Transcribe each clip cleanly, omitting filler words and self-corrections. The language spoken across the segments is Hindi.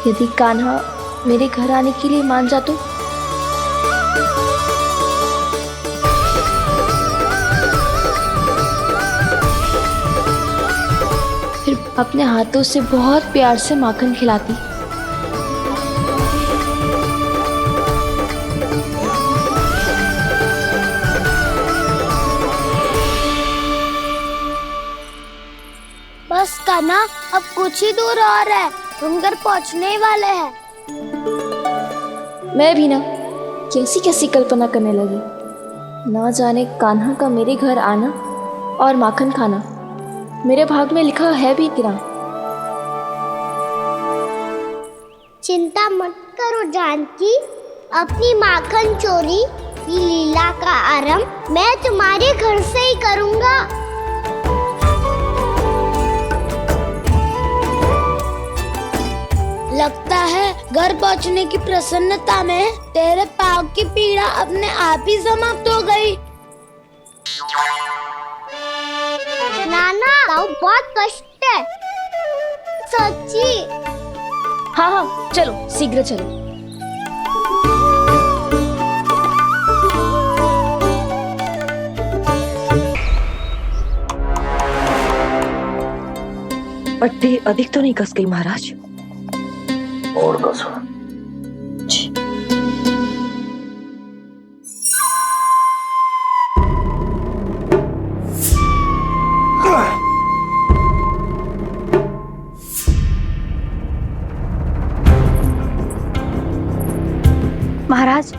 यदि कान्हा मेरे घर आने के लिए मान जा तो? फिर अपने हाथों से बहुत प्यार से माखन खिलाती। बस कान्हा, अब कुछ ही दूर और है, हम घर पहुंचने ही वाले हैं। मैं भी ना कैसी कैसी कल्पना करने लगी। ना जाने कान्हा का मेरे घर आना और माखन खाना मेरे भाग में लिखा है भी कि ना। चिंता मत करो जानकी, अपनी माखन चोरी की लीला का आरंभ मैं तुम्हारे घर से ही करूंगा। लगता है घर पहुंचने की प्रसन्नता में तेरे पाँव की पीड़ा अपने आप ही समाप्त हो गई। नाना, पाँव बहुत कष्ट है सच्ची। हाँ हाँ चलो, शीघ्र चलो। पट्टी अधिक तो नहीं कस गई महाराज? और कसो। महाराज,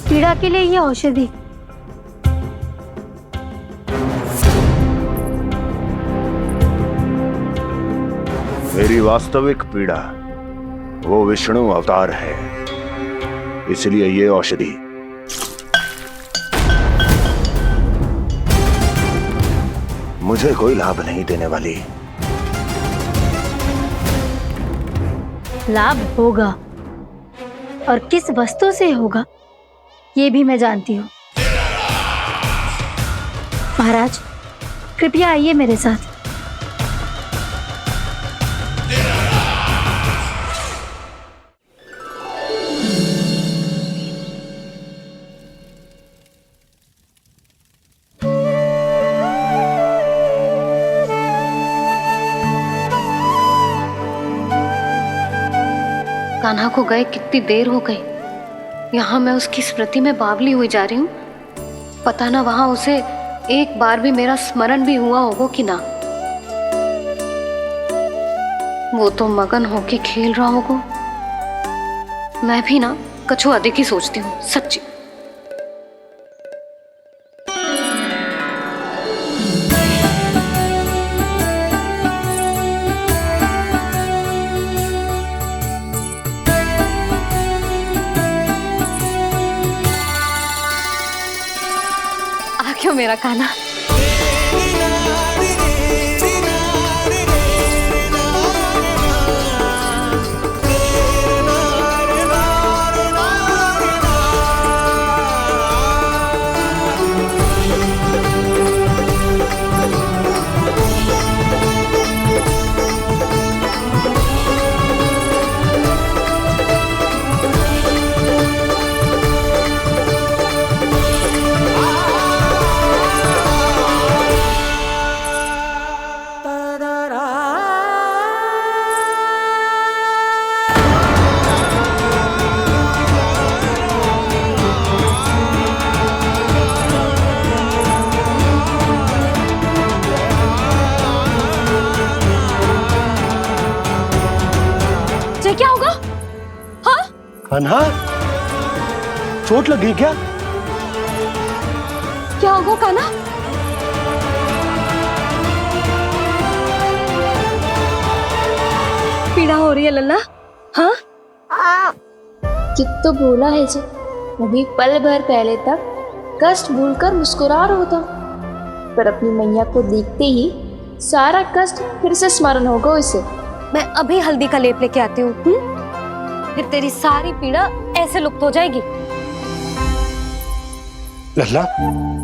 पीड़ा के लिए ये औषधि। मेरी वास्तविक पीड़ा वो विष्णु अवतार है, इसलिए ये औषधि मुझे कोई लाभ नहीं देने वाली। लाभ होगा, और किस वस्तु से होगा ये भी मैं जानती हूँ। महाराज, कृपया आइए मेरे साथ। कान्हा को गए कितनी देर हो गई। यहाँ मैं उसकी स्मृति में बावली हुई जा रही हूँ। पता ना वहां उसे एक बार भी मेरा स्मरण भी हुआ होगा कि ना। वो तो मगन होके खेल रहा होगा। मैं भी ना कछु अधिक ही सोचती हूँ सच्ची। क्यों मेरा कान्हा? क्या होगा? हाँ? कान्हा, चोट लगी क्या? क्या होगा कान्हा? पीड़ा हो रही है लल्ला? हाँ? कित तो भोला है जी, अभी पल भर पहले तक कष्ट भूलकर मुस्कुरा रहा था, पर अपनी मैया को देखते ही सारा कष्ट फिर से स्मरण होगा उसे। मैं अभी हल्दी का लेप लेके आती हूँ, फिर तेरी सारी पीड़ा ऐसे लुप्त हो जाएगी। लल्ला,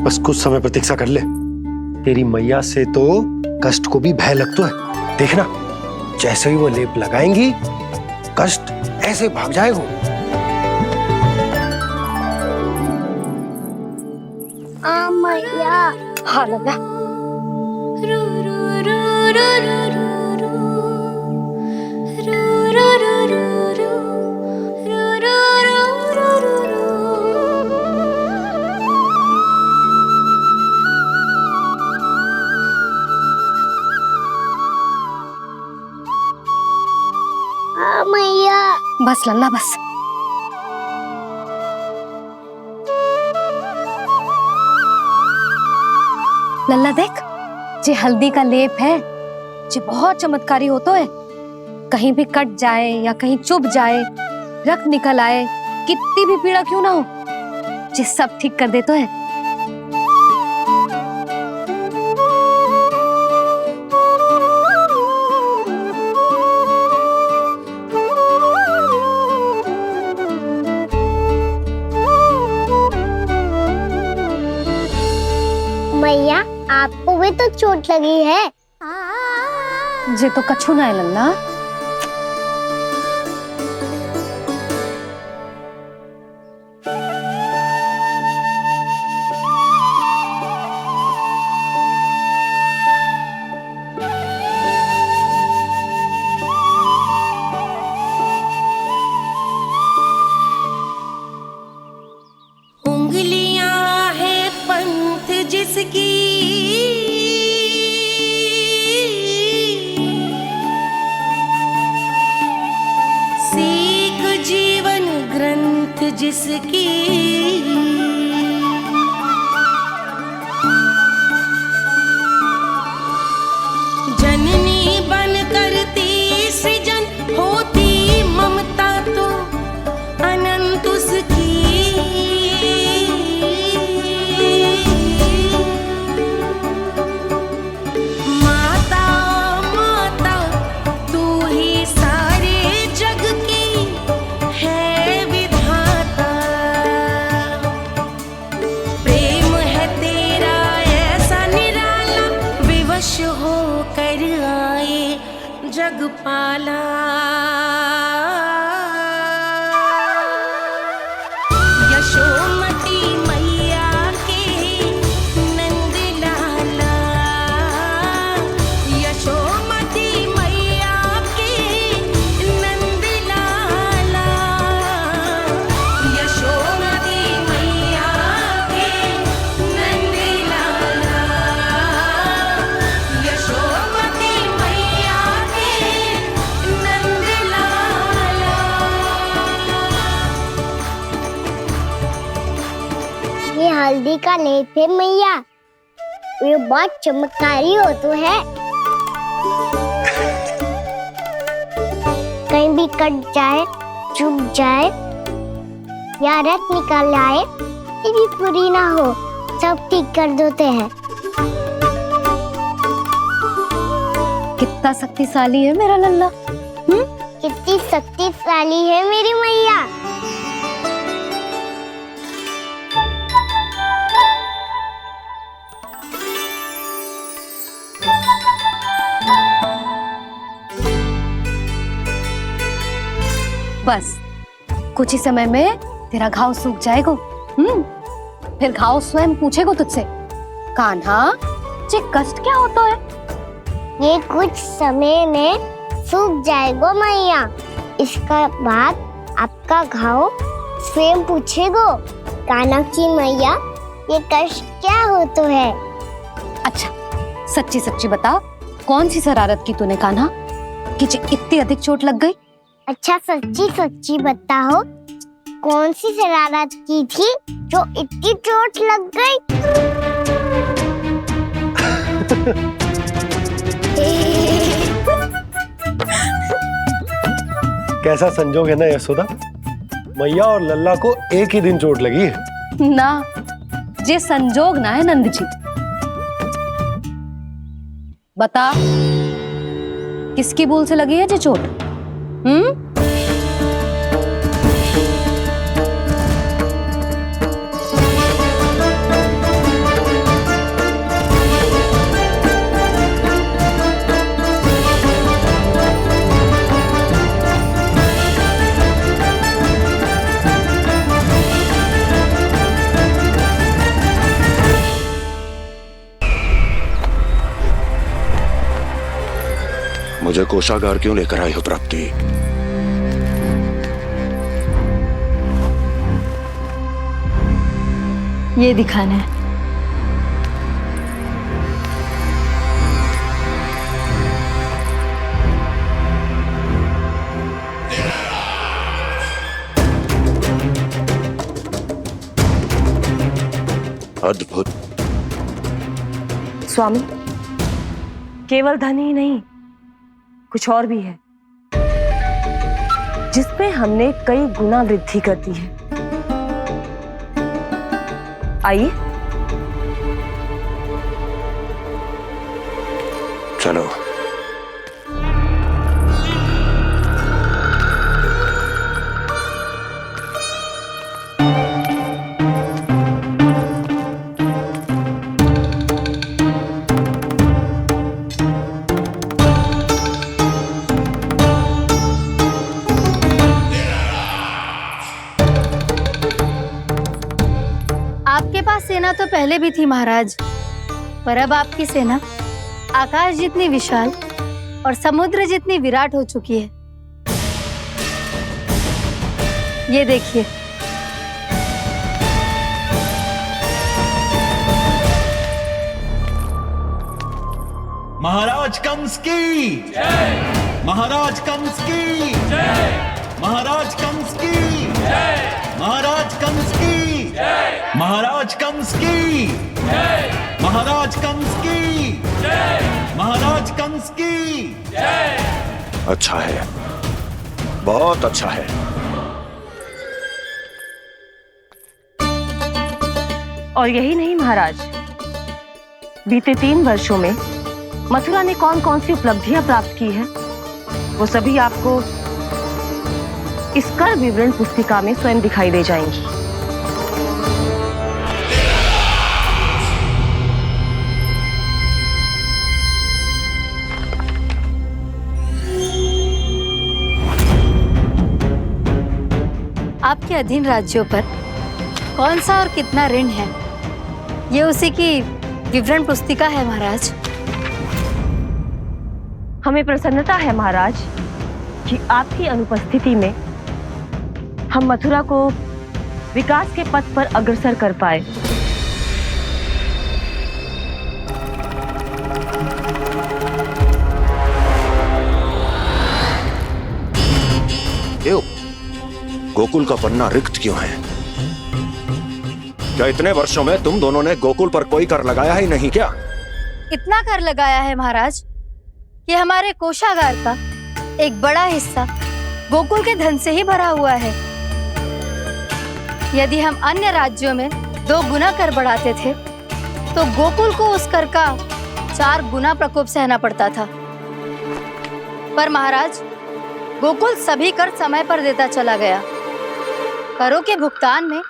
बस कुछ समय प्रतीक्षा कर ले। तेरी मैया से तो कष्ट को भी भय लगता है। देखना, जैसे ही वो लेप लगाएंगी कष्ट ऐसे भाग जाएगा। मैया। हाँ लल्ला, मैया। बस लल्ला बस। लल्ला देख, जे हल्दी का लेप है जे बहुत चमत्कारी होतो है। कहीं भी कट जाए या कहीं चुभ जाए, रक्त निकल आए, कितनी भी पीड़ा क्यों ना हो, जे सब ठीक कर देतो है। मैया, आपको भी तो चोट लगी है। जे तो कछु ना है लल्ला। उंगलियां है पंथ जिसकी, सीख जीवन ग्रंथ जिसकी, जननी बन करती सृजन होती ममता तो अनंत उसकी। माता माता तू ही सारे जग की है विधाता। प्रेम है तेरा ऐसा निराला, विवश हो कर आए जग पाला। यशोमती मैया के नंद लाला, यशोमती मैया के नंद लाला, यशोमती मैया के नंद लाला, यशोमती मैया के नंद लाला। ये हल्दी का लेप है मैया, ये बहुत चमत्कारी हो तो है। कहीं भी कट जाए, चुभ जाए या रक्त निकल आए, ये भी पूरी ना हो, सब ठीक कर देते हैं। कितना शक्तिशाली है मेरा लल्ला। कितनी शक्तिशाली है मेरी मैया। बस कुछ ही समय में तेरा घाव सूख जाएगा। फिर घाव स्वयं पूछेगा तुझसे, कान्हा जे कष्ट क्या होता है? ये कुछ समय में सूख जाएगा मैया। इसका बाद आपका घाव स्वयं पूछेगो, कान्हा की मैया ये कष्ट क्या हो तो है। अच्छा सच्ची सच्ची बता, कौन सी शरारत की तूने कान्हा कि जे इतनी अधिक चोट लग गई? अच्छा सच्ची सच्ची बताओ, कौन सी शरारत की थी जो इतनी चोट लग गई? कैसा संजोग है ना यशोदा, मैया और लल्ला को एक ही दिन चोट लगी है। ना, जे संजोग ना है नंद जी। बता किसकी भूल से लगी है जे चोट? कोषागार क्यों लेकर आई हो प्राप्ति? ये दिखाना है। अद्भुत। स्वामी, केवल धन ही नहीं, कुछ और भी है जिसमें हमने कई गुना वृद्धि कर दी है। आइए चलो। आपके पास सेना तो पहले भी थी महाराज, पर अब आपकी सेना आकाश जितनी विशाल और समुद्र जितनी विराट हो चुकी है। ये देखिए। महाराज कंस की जय। महाराज कंस की जय। महाराज कंस की जय। महाराज कंस की जय। महाराज कंस की जय। महाराज कंस की जय। महाराज कंस की जय। अच्छा है, बहुत अच्छा है। और यही नहीं महाराज, बीते 3 वर्षों में मथुरा ने कौन कौन सी उपलब्धियां प्राप्त की है, वो सभी आपको इस कर विवरण पुस्तिका में स्वयं दिखाई दे जाएंगी। आपके अधीन राज्यों पर कौन सा और कितना ऋण है, ये उसी की विवरण पुस्तिका है महाराज। हमें प्रसन्नता है महाराज कि आपकी अनुपस्थिति में हम मथुरा को विकास के पथ पर अग्रसर कर पाए। क्यों? गोकुल का पन्ना रिक्त क्यों है? क्या इतने वर्षों में तुम दोनों ने गोकुल पर कोई कर लगाया ही नहीं क्या? इतना कर लगाया है महाराज कि हमारे कोषागार का एक बड़ा हिस्सा गोकुल के धन से ही भरा हुआ है। यदि हम अन्य राज्यों में 2 गुना कर बढ़ाते थे तो गोकुल को उस कर का 4 गुना प्रकोप सहना पड़ता था। पर महाराज, गोकुल सभी कर समय पर देता चला गया। करों के भुगतान में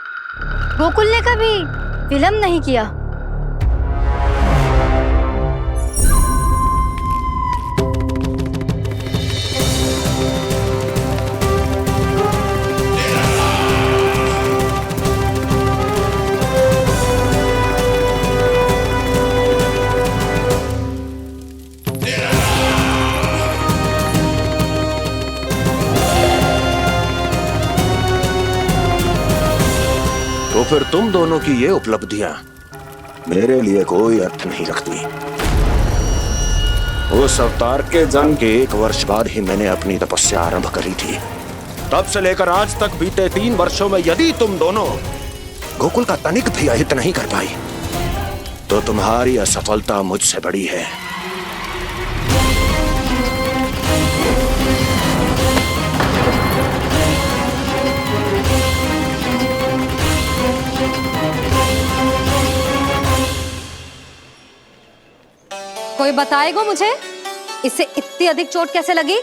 गोकुल ने कभी विलंब नहीं किया। तो फिर तुम दोनों की ये उपलब्धियां मेरे लिए कोई अर्थ नहीं रखती। उस अवतार के जन्म के 1 वर्ष बाद ही मैंने अपनी तपस्या आरंभ करी थी। तब से लेकर आज तक बीते 3 वर्षों में यदि तुम दोनों गोकुल का तनिक भी अहित नहीं कर पाई तो तुम्हारी असफलता मुझसे बड़ी है। कोई बताएगा मुझे इसे इतनी अधिक चोट कैसे लगी?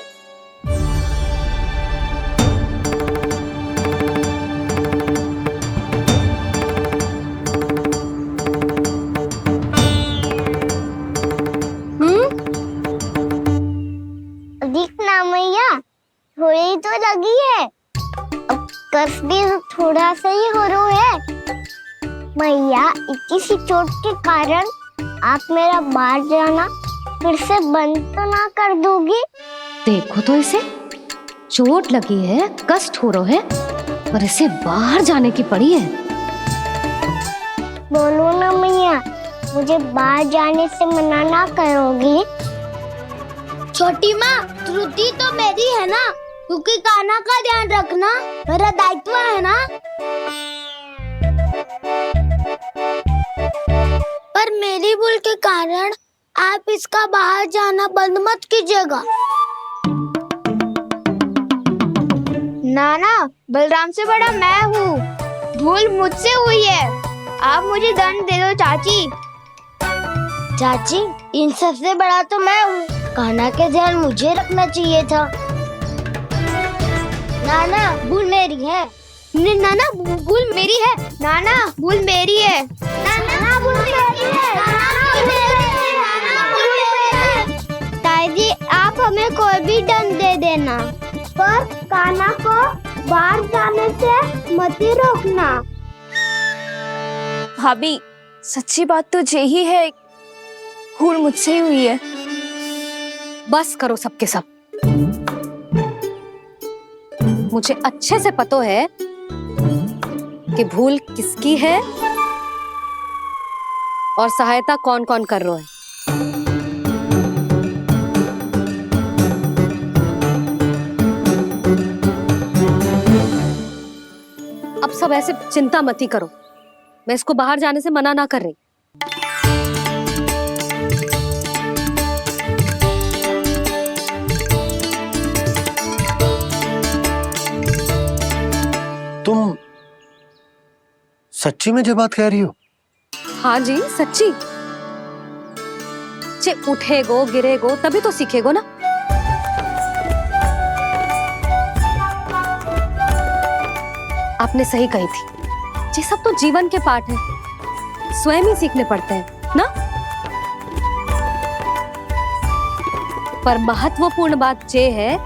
दिखना मैया, थोड़ी तो लगी है। अब कस भी थोड़ा सा ही हो रहा है। मैया, इतनी सी चोट के कारण आप मेरा बाहर जाना फिर से बंद तो ना कर दोगी? देखो तो इसे, चोट लगी है, कष्ट हो रहा है और इसे बाहर जाने की पड़ी है। बोलो ना मैया, मुझे बाहर जाने से मना ना करोगी? छोटी माँ, त्रुटि तो मेरी है ना, क्योंकि कान्हा का ध्यान रखना मेरा दायित्व है ना। पर मेरी भूल के कारण आप इसका बाहर जाना बंद मत कीजिएगा। नाना, बलराम से बड़ा मैं हूँ, भूल मुझसे हुई है, आप मुझे दंड दे दो चाची। चाची, इन सबसे बड़ा तो मैं हूँ, कान्हा के ध्यान मुझे रखना चाहिए था। नाना, भूल मेरी है। नाना, भूल मेरी है। नाना, भूल मेरी है। नाना, भूल मेरी है। नाना, भूल मेरी है। नाना, भूल मेरी है। ताई जी, आप हमें कोई भी दंड दे देना, पर कान्हा को बाहर जाने से मत ही रोकना। भाभी, सच्ची बात तो यही है, भूल मुझसे ही हुई है। बस करो सबके सब। मुझे अच्छे से पता है कि भूल किसकी है और सहायता कौन कौन कर रहा है। अब सब ऐसे चिंता मत ही करो, मैं इसको बाहर जाने से मना ना कर रही। तुम सच्ची में जो बात कह रही हो? हाँ जी, सच्ची। जे उठेगो गिरेगो तभी तो सीखेगो ना। आपने सही कही थी, ये सब तो जीवन के पाठ है, स्वयं ही सीखने पड़ते हैं ना। पर महत्वपूर्ण बात ये है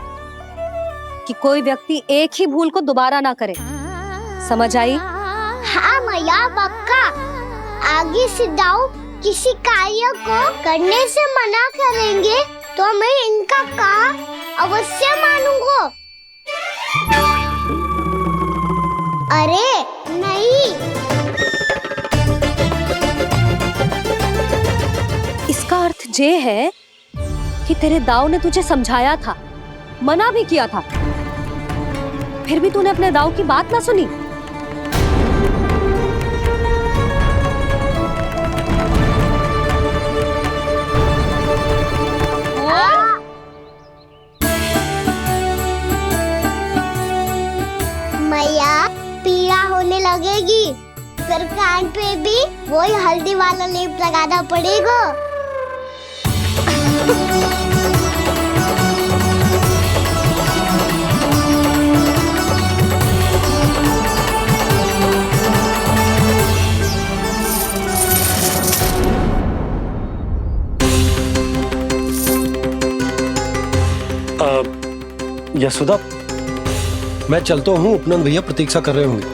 कि कोई व्यक्ति एक ही भूल को दोबारा ना करे, समझ आई? हाँ मैया, पक्का। आगे से दाऊ किसी कार्य को करने से मना करेंगे तो मैं इनका कहा अवश्य मानूंगा। अरे नहीं, इसका अर्थ ये है कि तेरे दाऊ ने तुझे समझाया था, मना भी किया था, फिर भी तूने अपने दाऊ की बात ना सुनी। मैया, पीड़ा होने लगेगी, फिर कान पे भी वही हल्दी वाला लेप लगाना पड़ेगा। यशोदा, मैं चलता हूँ, उपनंद भैया प्रतीक्षा कर रहे होंगे।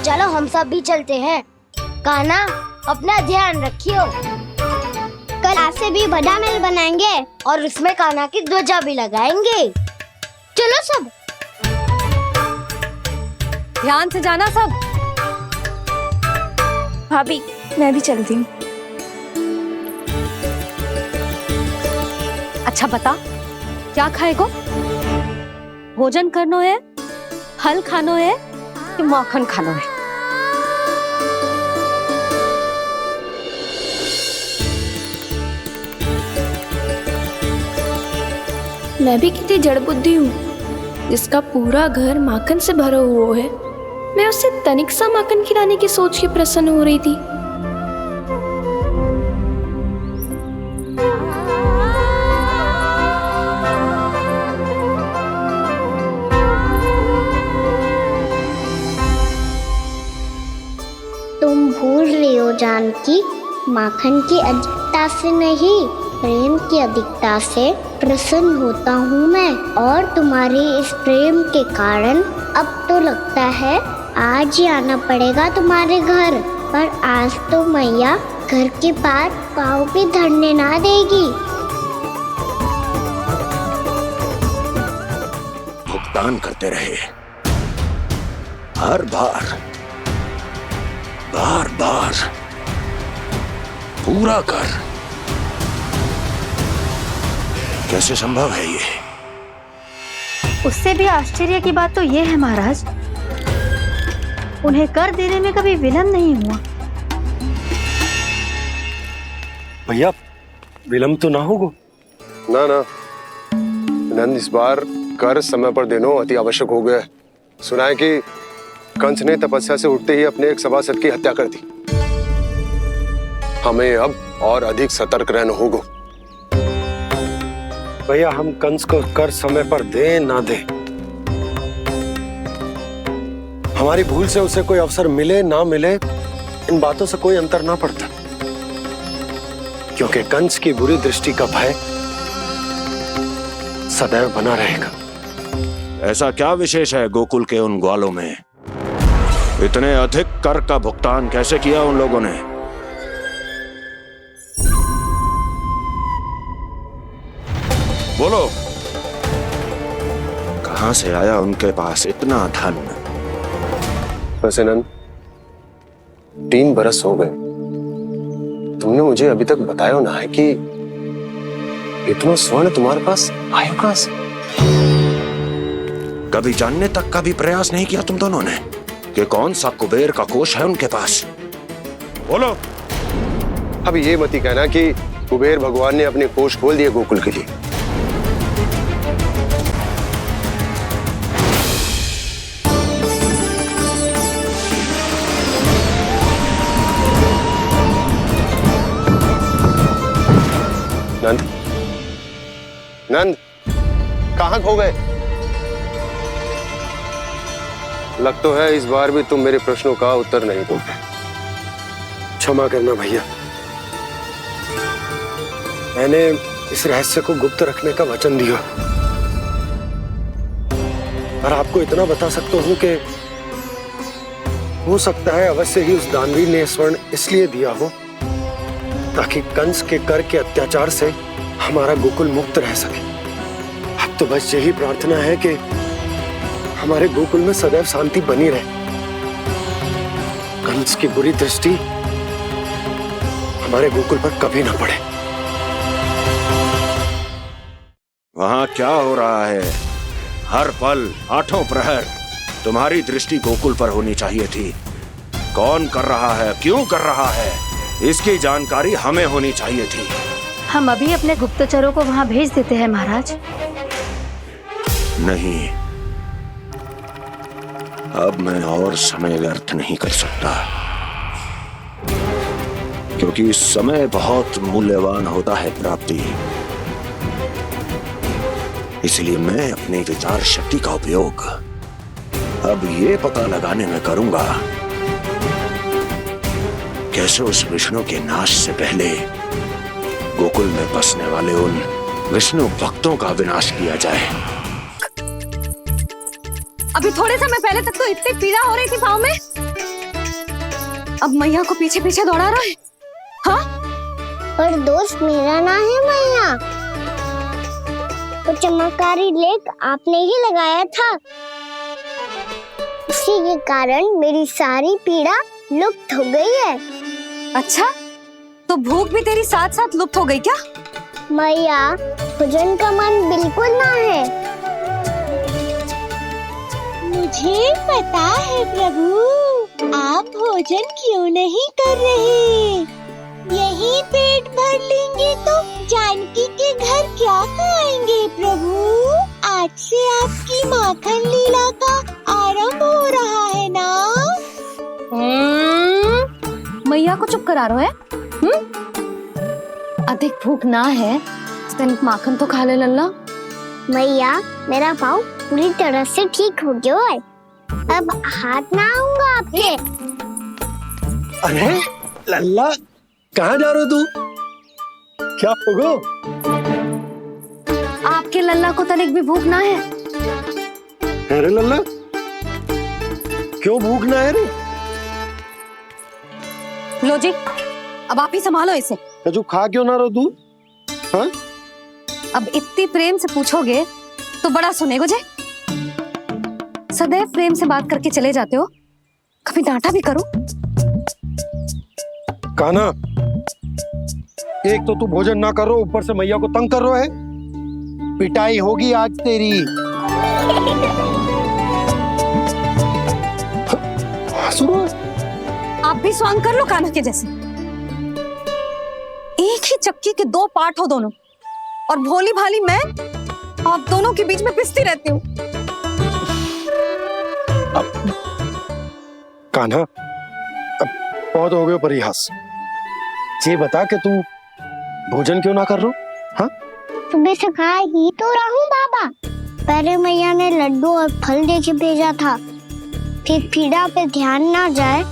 चलो हम सब भी चलते हैं। कान्हा, अपना ध्यान रखियो। कल आज से भी बड़ा महल बनाएंगे और उसमें कान्हा की ध्वजा भी लगाएंगे। चलो सब। ध्यान से जाना सब। भाभी, मैं भी चलती हूँ। अच्छा बता, क्या खाएगो? भोजन करनो है, फल खानो है कि माखन खानो है? मैं भी कितनी जड़ बुद्धि हूँ, जिसका पूरा घर माखन से भरा हुआ है। मैं उससे तनिक सा माखन खिलाने की सोच के प्रसन्न हो रही थी। तुम भूल रही हो जानकी, माखन की अधिकता से नहीं, प्रेम की अधिकता से प्रसन्न होता हूँ मैं। और तुम्हारे इस प्रेम के कारण अब तो लगता है आज ही आना पड़ेगा तुम्हारे घर, पर आज तो मैया घर के बाहर पाँव भी धरने ना देगी। भुगतान करते रहे, हर बार बार बार पूरा कर। कैसे संभव है ये? उससे भी आश्चर्य की बात तो ये है महाराज, उन्हें कर देने में कभी विलम्ब नहीं हुआ। भैया विलम्ब तो ना होगा? ना ना नंद, इस बार कर समय पर देना अति आवश्यक हो गया है। सुना है कि कंस ने तपस्या से उठते ही अपने एक सभासद की हत्या कर दी। हमें अब और अधिक सतर्क रहना होगा। भैया हम कंस को कर समय पर दे ना दे, हमारी भूल से उसे कोई अवसर मिले ना मिले, इन बातों से कोई अंतर ना पड़ता, क्योंकि कंस की बुरी दृष्टि का भय सदैव बना रहेगा। ऐसा क्या विशेष है गोकुल के उन ग्वालों में? इतने अधिक कर का भुगतान कैसे किया उन लोगों ने? बोलो, कहां से आया उनके पास इतना धन? वैसे नंद, 3 बरस हो गए, तुमने मुझे अभी तक बताया ना है कि इतना स्वर्ण तुम्हारे पास आया कहां से? कभी जानने तक का भी प्रयास नहीं किया तुम दोनों ने कि कौन सा कुबेर का कोष है उनके पास? बोलो। अब ये मत ही कहना कि कुबेर भगवान ने अपने कोष खोल दिए गोकुल के लिए। नंद, नंद, कहां खो गए? लग तो है इस बार भी तुम मेरे प्रश्नों का उत्तर नहीं दोगे। क्षमा करना भैया, मैंने इस रहस्य को गुप्त रखने का वचन दिया, पर आपको इतना बता सकता हूं कि हो सकता है अवश्य ही उस दानवीर ने स्वर्ण इसलिए दिया हो ताकि कंस के कर के अत्याचार से हमारा गोकुल मुक्त रह सके। अब तो बस यही प्रार्थना है कि हमारे गोकुल में सदैव शांति बनी रहे, कंस की बुरी दृष्टि हमारे गोकुल पर कभी ना पड़े। वहां क्या हो रहा है? हर पल, आठों प्रहर तुम्हारी दृष्टि गोकुल पर होनी चाहिए थी। कौन कर रहा है, क्यों कर रहा है, इसकी जानकारी हमें होनी चाहिए थी। हम अभी अपने गुप्तचरों को वहां भेज देते हैं महाराज। नहीं, अब मैं और समय व्यर्थ नहीं कर सकता, क्योंकि समय बहुत मूल्यवान होता है प्राप्ति। इसलिए मैं अपनी विचार शक्ति का उपयोग अब ये पता लगाने में करूंगा कैसे उस विष्णु के नाश से पहले गोकुल में बसने वाले उन विष्णु भक्तों का विनाश किया जाए। अभी थोड़े समय पहले तक तो इतनी पीड़ा हो रही थी पाँव में, अब मैया को पीछे पीछे दौड़ा रहा है। हाँ? पर दोस्त मेरा ना है मैया, तो चमत्कारी लेख आपने ही लगाया था, इसी के कारण मेरी सारी पीड़ा लुप्त हो गई है। अच्छा, तो भूख भी तेरी साथ साथ लुप्त हो गई क्या? मैया, भोजन का मन बिल्कुल ना है। मुझे पता है प्रभु, आप भोजन क्यों नहीं कर रहे। यही पेट भर लेंगे तो जानकी के घर क्या खाएंगे प्रभु। आज से आपकी माखन लीला का आरंभ हो रहा है ना। मैया को चुप करा रहे है? अधिक भूख ना है तो तनिक माखन तो खा ले लल्ला। मैया, मेरा पाँव पूरी तरह से ठीक हो गया है, अब हाथ ना आऊंगा आपके। अरे लल्ला, कहाँ जा रहे हो तू? क्या होगा? आपके लल्ला को तनिक भी भूख ना है? अरे लल्ला, क्यों भूख ना है रे? लो जी, अब आप ही संभालो इसे। रजू खा क्यों ना रहो तू? हाँ? अब इतनी प्रेम से पूछोगे तो बड़ा सुनेगो जे। सदैव प्रेम से बात करके चले जाते हो, कभी डांटा भी करो। कान्हा, एक तो तू भोजन ना करो, ऊपर से मैया को तंग कर रहा है। पिटाई होगी आज तेरी। आप भी स्वांग कर लो कान्हा के जैसे। एक ही चक्की के दो पार्ट हो दोनों, और भोली भाली मैं आप दोनों के बीच में पिसती रहती हूँ। कान्हा, अब बहुत हो गए परिहास। ये बता कि तू भोजन क्यों ना कर रहा? हाँ? सुबह से खा ही तो रहा हूँ बाबा। पहले मैया ने लड्डू और फल दे के भेजा था, फिर पीड़ा पे ध्यान ना जाए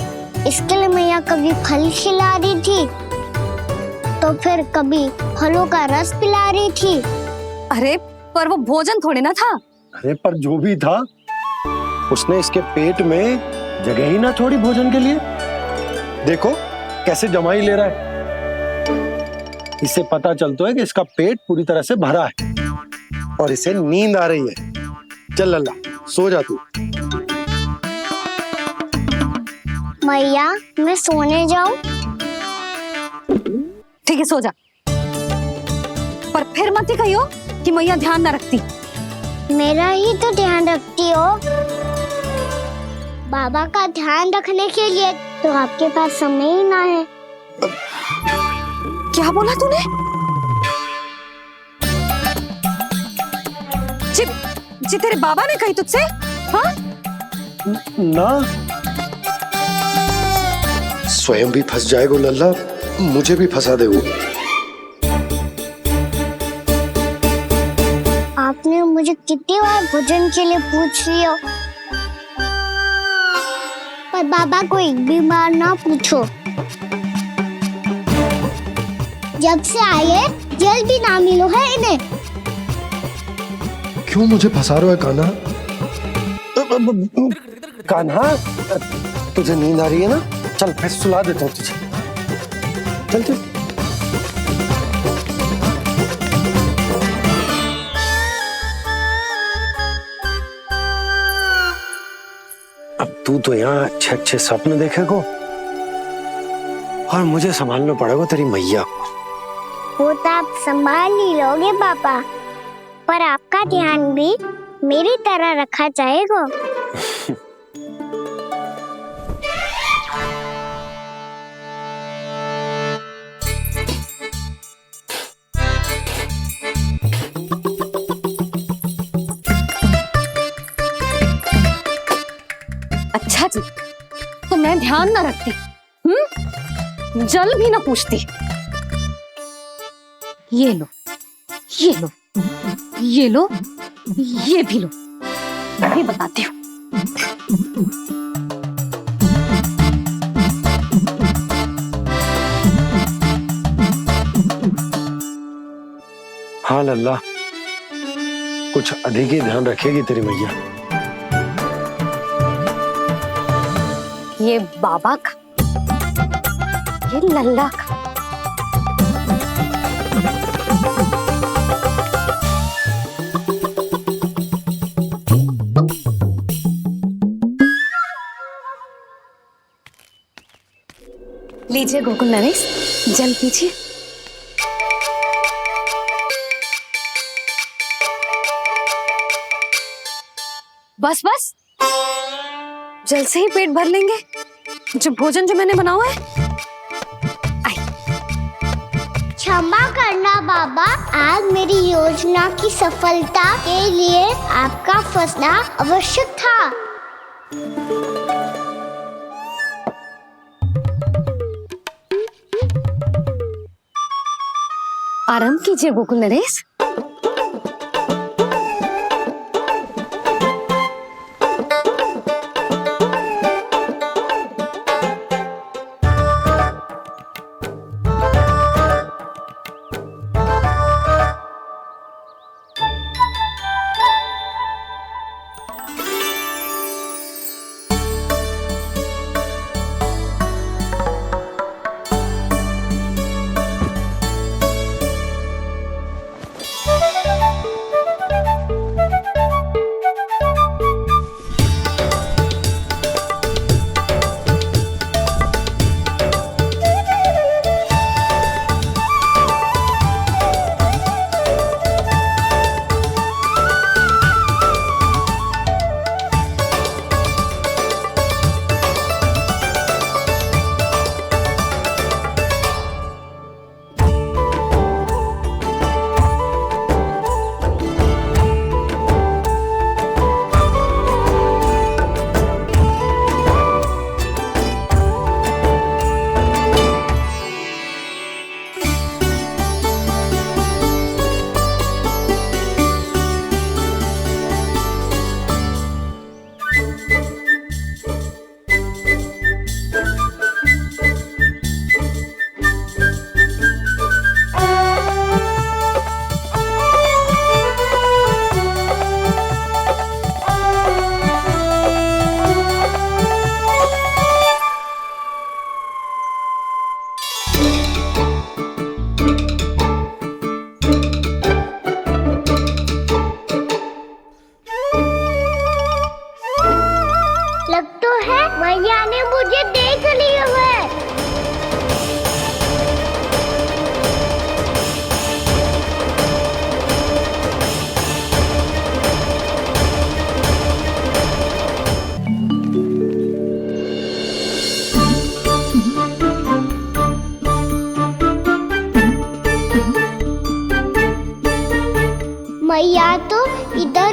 इसके लिए मैया कभी फल खिला रही थी तो फिर कभी फलों का रस पिला रही थी। अरे पर वो भोजन थोड़े ना था। अरे पर जो भी था, उसने इसके पेट में जगह ही ना छोड़ी भोजन के लिए। देखो कैसे जमाई ले रहा है। इससे पता चलता है कि इसका पेट पूरी तरह से भरा है और इसे नींद आ रही है। चल लल्ला, सो जा तू। मैया, मैं सोने जाऊं? ठीक है, सो जा। पर फिर मत ही कहियो कि मैया ध्यान ना रखती। मेरा ही तो ध्यान रखती हो। बाबा का ध्यान रखने के लिए तो आपके पास समय ही ना है। क्या बोला तूने? जी तेरे बाबा ने कही तुझसे? हाँ? ना, स्वयं भी फंस जाएगा लल्ला, मुझे भी फंसा दे वो। आपने मुझे कितनी बार भोजन के लिए पूछ लिया, पर बाबा को एक भी बार ना पूछो। जब से आए जल भी ना मिलो है इन्हें। क्यों मुझे फंसा रहा है कान्हा? कान्हा, तुझे नींद आ रही है ना? चल मैं सुला देता हूँ तुझे। चल चल। अब तू तो यहाँ अच्छे अच्छे सपने देखेगो और मुझे संभालना पड़ेगा तेरी मैया को। वो तो आप संभाल ही लोगे पापा, पर आपका ध्यान भी मेरी तरह रखा जाएगा। अच्छा जी, तो मैं ध्यान ना रखती, जल भी ना पूछती। ये लो, ये लो, ये लो, ये भी लो। मैं भी बताती हूँ। हाँ लल्ला, कुछ अधिक ही ध्यान रखेगी तेरी मैया। ये बाबा का, ये लल्ला का। लीजिए गोकुल नरेश, जल पीजिए। बस बस, जल से ही पेट भर लेंगे। जो भोजन जो मैंने बनाया है। क्षमा करना बाबा, आज मेरी योजना की सफलता के लिए आपका फंसना आवश्यक था। आराम कीजिए गोकुल नरेश।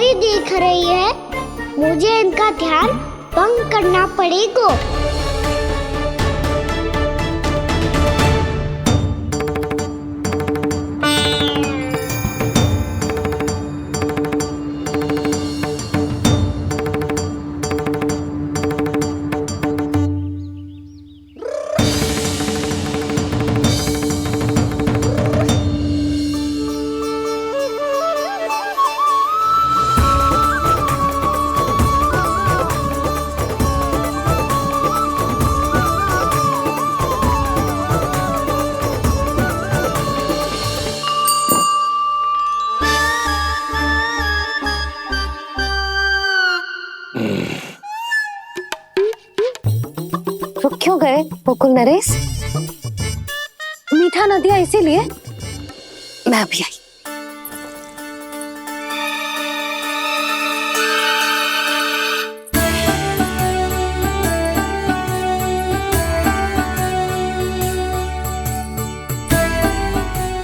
ही देख रही है, मुझे इनका ध्यान भंग करना पड़ेगा। रुक क्यों गए गोकुल नरेश? मीठा न दिया इसीलिए मैं अभी आई।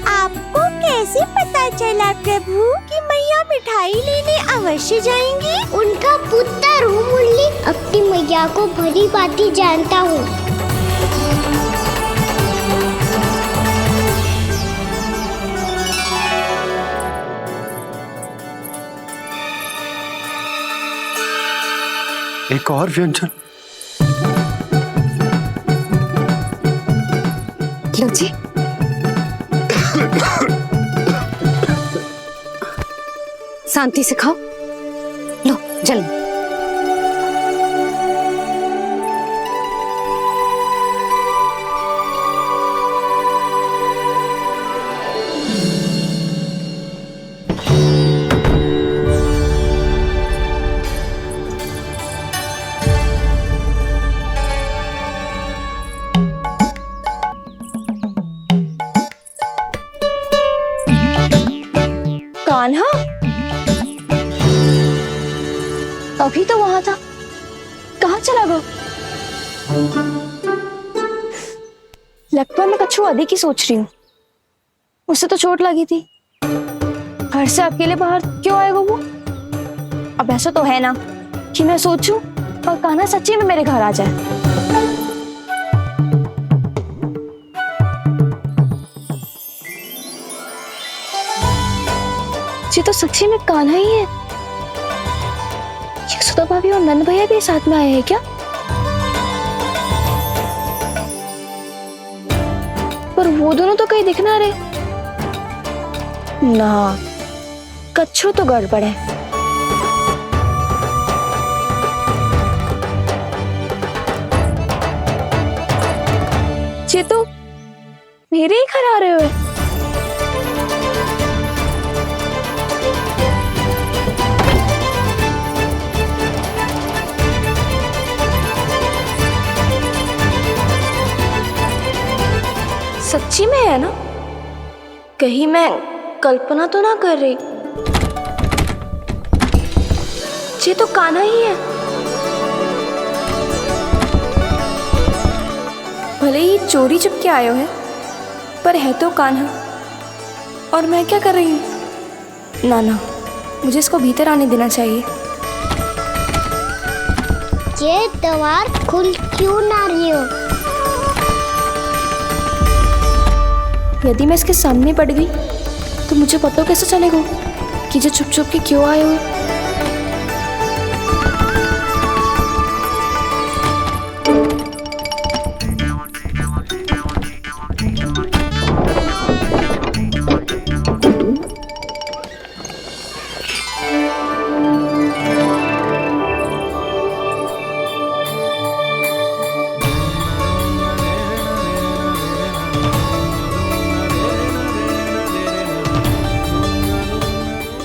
आपको कैसे पता चला प्रभु कि मैया मिठाई लेने अवश्य जाएंगी? उनका पुत्र हूँ मुरली, अपनी मैया को भली भांति जानता हूँ। एक और व्यंजन। लो जी। शांति से खाओ। लो जल्दी। कान्हा अभी तो वहां था, कहाँ चला गया? लगभग मैं कच्छू आदि की सोच रही हूँ। उसे तो चोट लगी थी, घर से अकेले बाहर क्यों आएगा वो? अब ऐसा तो है ना कि मैं सोचूं और कान्हा सच्ची में मेरे घर आ जाए। ये तो सच्ची में कान्हा ही है। यशोदा भाभी और नंद भैया भी साथ में आए हैं क्या? पर वो दोनों तो कहीं दिख ना रहे। ना, कच्छू तो गड़बड़ है। ये तो मेरे ही घर आ रहे हुए। सच्ची में है ना? कहीं मैं कल्पना तो ना कर रही? ये तो कान्हा ही है। भले ही चोरी चुपके आयो है, पर है तो कान्हा। और मैं क्या कर रही हूँ? ना ना, मुझे इसको भीतर आने देना चाहिए। ये द्वार खुल क्यों ना रही हो? यदि मैं इसके सामने पड़ गई तो मुझे पता कैसे चलेगा कि जो छुप छुप के क्यों आए हो?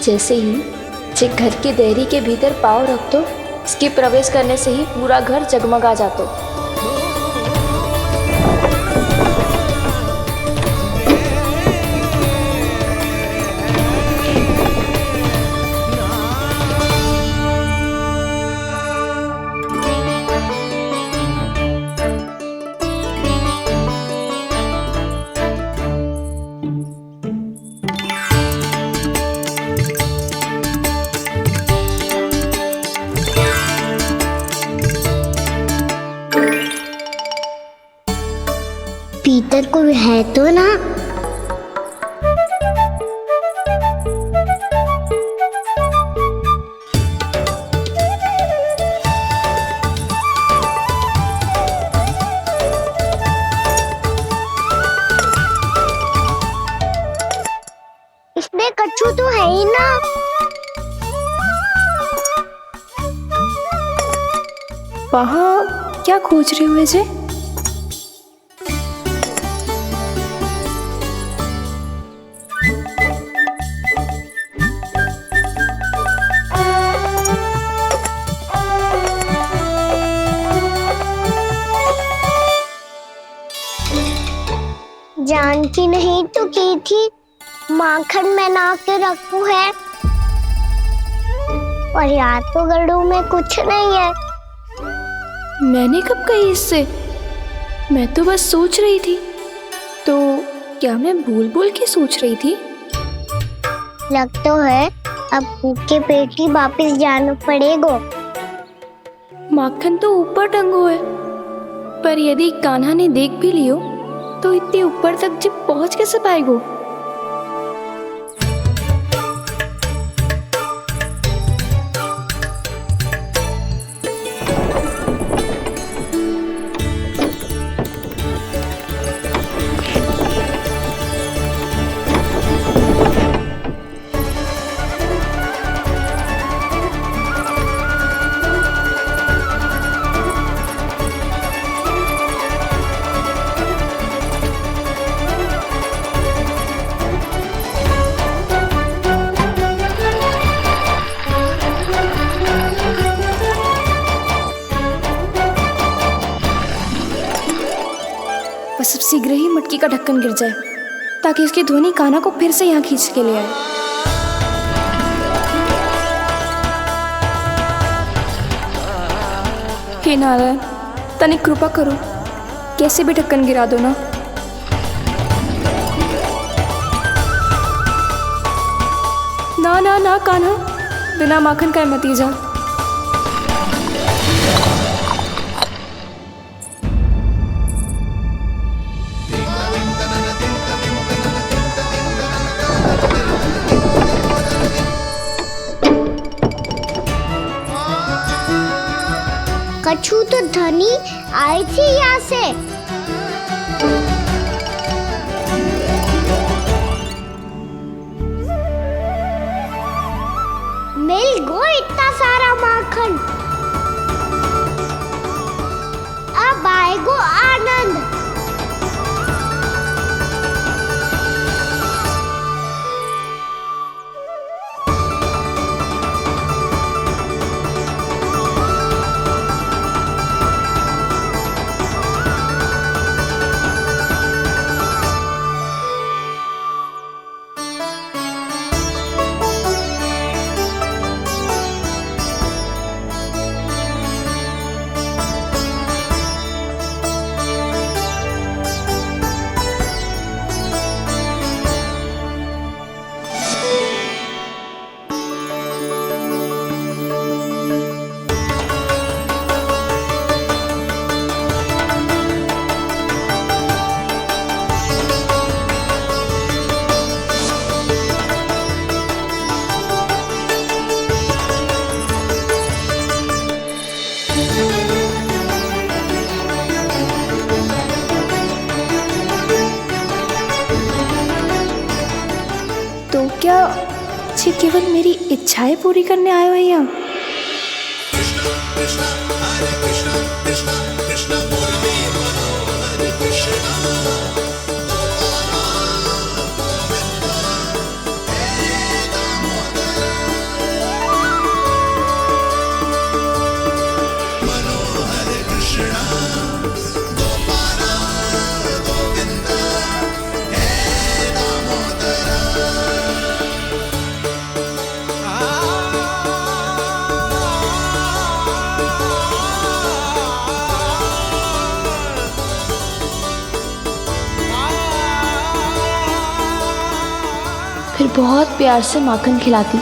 जैसे ही जे घर की देहरी के भीतर पाँव रख दो, इसके प्रवेश करने से ही पूरा घर जगमगा जातो। है तो ना? इसमें कच्चू तो है ही ना। वहाँ क्या खोज रहे हुए जे? जानती नहीं तो की थी माखन में ना के रखू है, और याद तो गड़ू में कुछ नहीं है। मैंने कब कही इससे? मैं तो बस सोच रही थी। तो क्या मैं भूल भूल के सोच रही थी? लग तो है अब भूखे पेट ही वापिस जाना पड़ेगा। माखन तो ऊपर टंगो है, पर यदि कान्हा ने देख भी लियो तो इतने ऊपर तक जब पहुंच कैसे पाएगो? बस अब शीघ्र ही मटकी का ढक्कन गिर जाए ताकि इसकी ध्वनि कान्हा को फिर से यहाँ खींच के ले आए। हे नारायण, तनिक कृपा करो, कैसे भी ढक्कन गिरा दो ना। ना ना ना कान्हा, बिना माखन का मत ही जा। कछू तो धनी आई थी यहाँ से। मिल गो इतना सारा माखन, अब आएगो आनंद। तो क्या ये केवल मेरी इच्छाएं पूरी करने आए हो यहाँ? फिर बहुत प्यार से माखन खिलाती।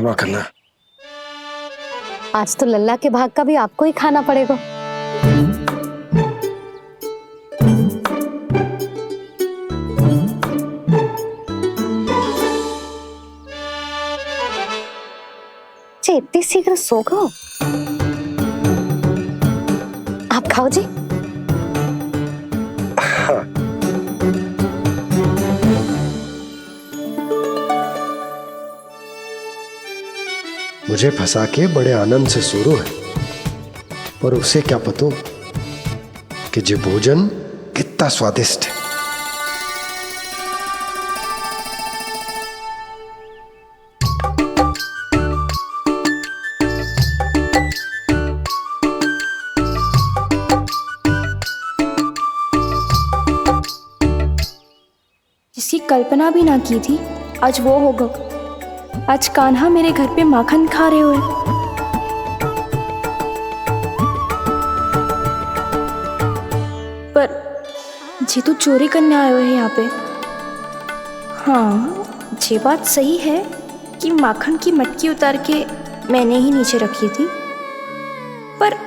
क्षमा करना। आज तो लल्ला के भाग का भी आपको ही खाना पड़ेगा। जी इतनी शीघ्र सो गो? आप खाओ जी। हाँ। मुझे फंसा के बड़े आनंद से सोरो है, पर उसे क्या पतो कि ये भोजन कितना स्वादिष्ट है। जिसकी कल्पना भी ना की थी आज वो होगा। आज कान्हा मेरे घर पे माखन खा रहे हुए। पर जी तो चोरी करने आए हुए हैं यहाँ पे। हाँ ये बात सही है कि माखन की मटकी उतार के मैंने ही नीचे रखी थी, पर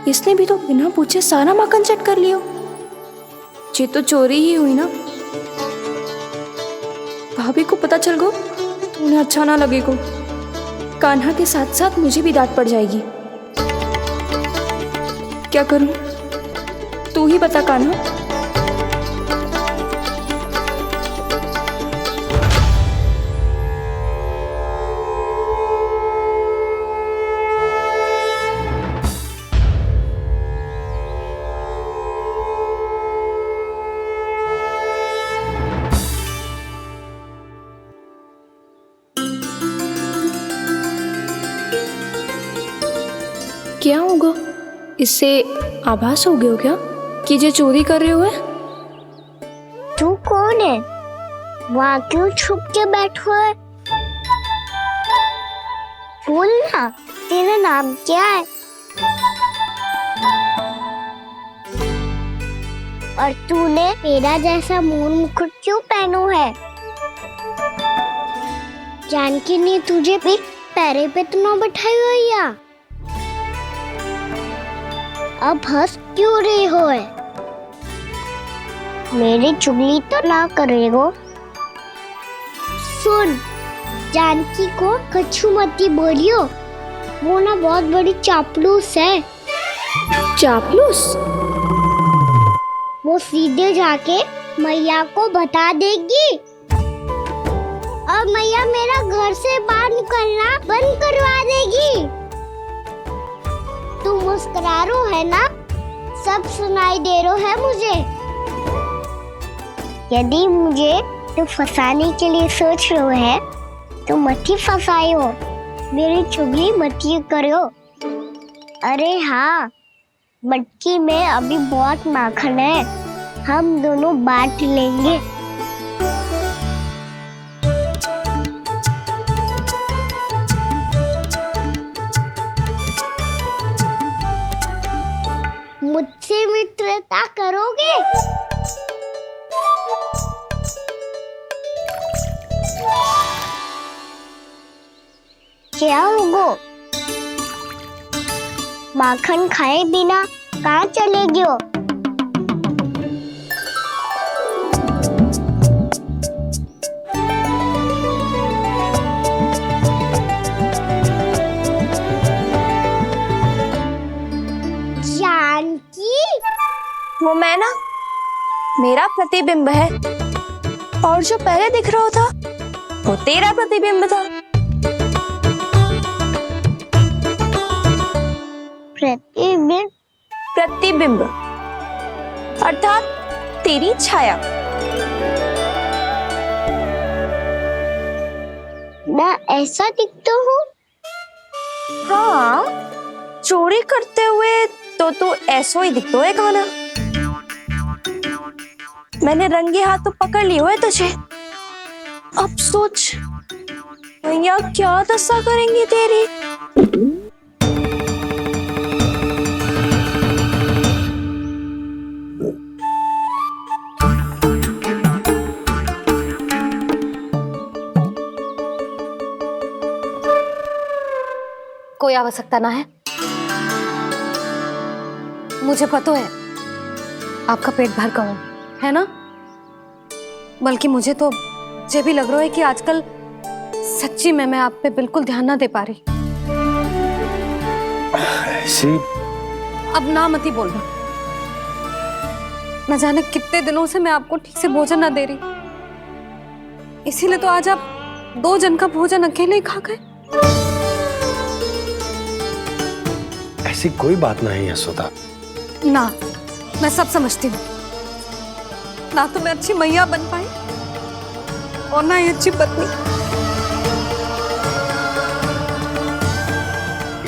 इसने भी तो बिना पूछे सारा माखन चट कर लिया। ये तो चोरी ही हुई ना। भाभी को पता चल गो उन्हें अच्छा ना लगेगा। कान्हा के साथ साथ मुझे भी डांट पड़ जाएगी। क्या करूं तू ही बता कान्हा। क्या होगा? इससे आभास हो गया हो क्या कि ये चोरी कर रहे हुए? तू कौन है? वहाँ क्यों छुप के बैठो है? बोल ना, तेरा नाम क्या है? और तूने मेरा जैसा मोर मुकुट क्यों पहनो है? जानकी ने तुझे भी पैरे पे तो ना बैठाई हुई है। अब हंस क्यों रही हो है? मेरी चुगली तो ना करेगो। सुन, जानकी को कछु मती बोलियो, वो ना बहुत बड़ी चापलूस है। चापलूस? वो सीधे जाके मैया को बता देगी और मैया मेरा घर से बाहर निकलना बंद करवा देगी। तू मुस्कुरा रो है ना? सब सुनाई दे रो है मुझे। यदि मुझे तू फंसाने के लिए सोच रो है तो मत ही फंसायो, मेरी चुगली मत ही करो। अरे हाँ, मटकी में अभी बहुत माखन है, हम दोनों बांट लेंगे। मुझसे मित्रता करोगे? क्या होगो? माखन खाए बिना कहाँ चलेगी हो? वो मैं ना, मेरा प्रतिबिंब है, और जो पहले दिख रहा था वो तेरा प्रतिबिंब था। प्रतिबिंब? प्रतिबिंब अर्थात तेरी छाया। मैं ऐसा दिखता हूँ? हाँ, चोरी करते हुए तो तू ऐसा ही दिखता है कान्हा। मैंने रंगे हाथ तो पकड़ लिए हुए तुझे। अब सोच भैया क्या दशा करेंगी तेरी। कोई आवश्यकता ना है। मुझे पता है आपका पेट भर गया है ना, बल्कि मुझे तो ये भी लग रहा है कि आजकल सच्ची में मैं आप पे बिल्कुल ध्यान ना दे पा रही। ऐसी अब ना मत ही बोलना। न जाने कितने दिनों से मैं आपको ठीक से भोजन ना दे रही, इसीलिए तो आज आप 2 जन का भोजन अकेले ही खा गए। ऐसी कोई बात नहीं यशोदा। ना, मैं सब समझती हूँ। ना तो मैं अच्छी मैया बन पाई और ना ही अच्छी पत्नी।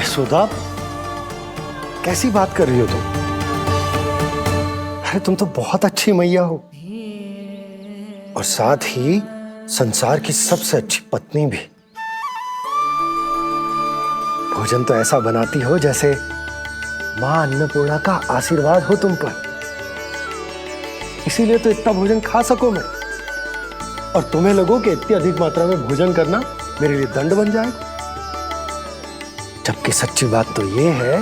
यशोदा, कैसी बात कर रही हो तुम? अरे तुम तो बहुत अच्छी मैया हो और साथ ही संसार की सबसे अच्छी पत्नी भी। भोजन तो ऐसा बनाती हो जैसे मां अन्नपूर्णा का आशीर्वाद हो तुम पर। इसीलिए तो इतना भोजन खा सको मैं, और तुम्हें लगो कि इतनी अधिक मात्रा में भोजन करना मेरे लिए दंड बन जाएगा। जबकि सच्ची बात तो ये है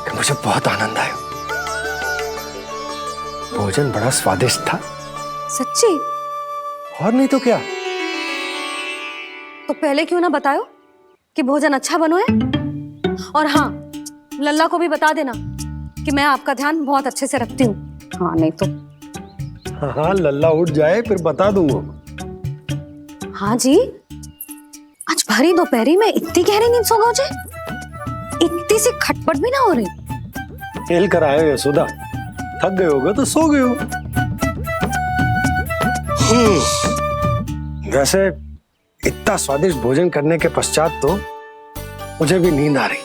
कि मुझे बहुत आनंद आया। भोजन बड़ा स्वादिष्ट था। सच्ची? और नहीं तो क्या। तो पहले क्यों ना बतायो कि भोजन अच्छा बनो है। और हाँ, लल्ला को भी बता देना कि मैं आपका ध्यान बहुत अच्छे से रखती हूँ। हाँ नहीं तो। हाँ, लल्ला उठ जाए फिर बता दूंगा। हाँ जी, आज भरी दोपहरी में इतनी गहरी नींद सो गए मुझे, इतनी सी खटपट भी ना हो रही। खेल कर आए हो यशोदा, थक गए होगे तो सो गए हो। वैसे इतना स्वादिष्ट भोजन करने के पश्चात तो मुझे भी नींद आ रही।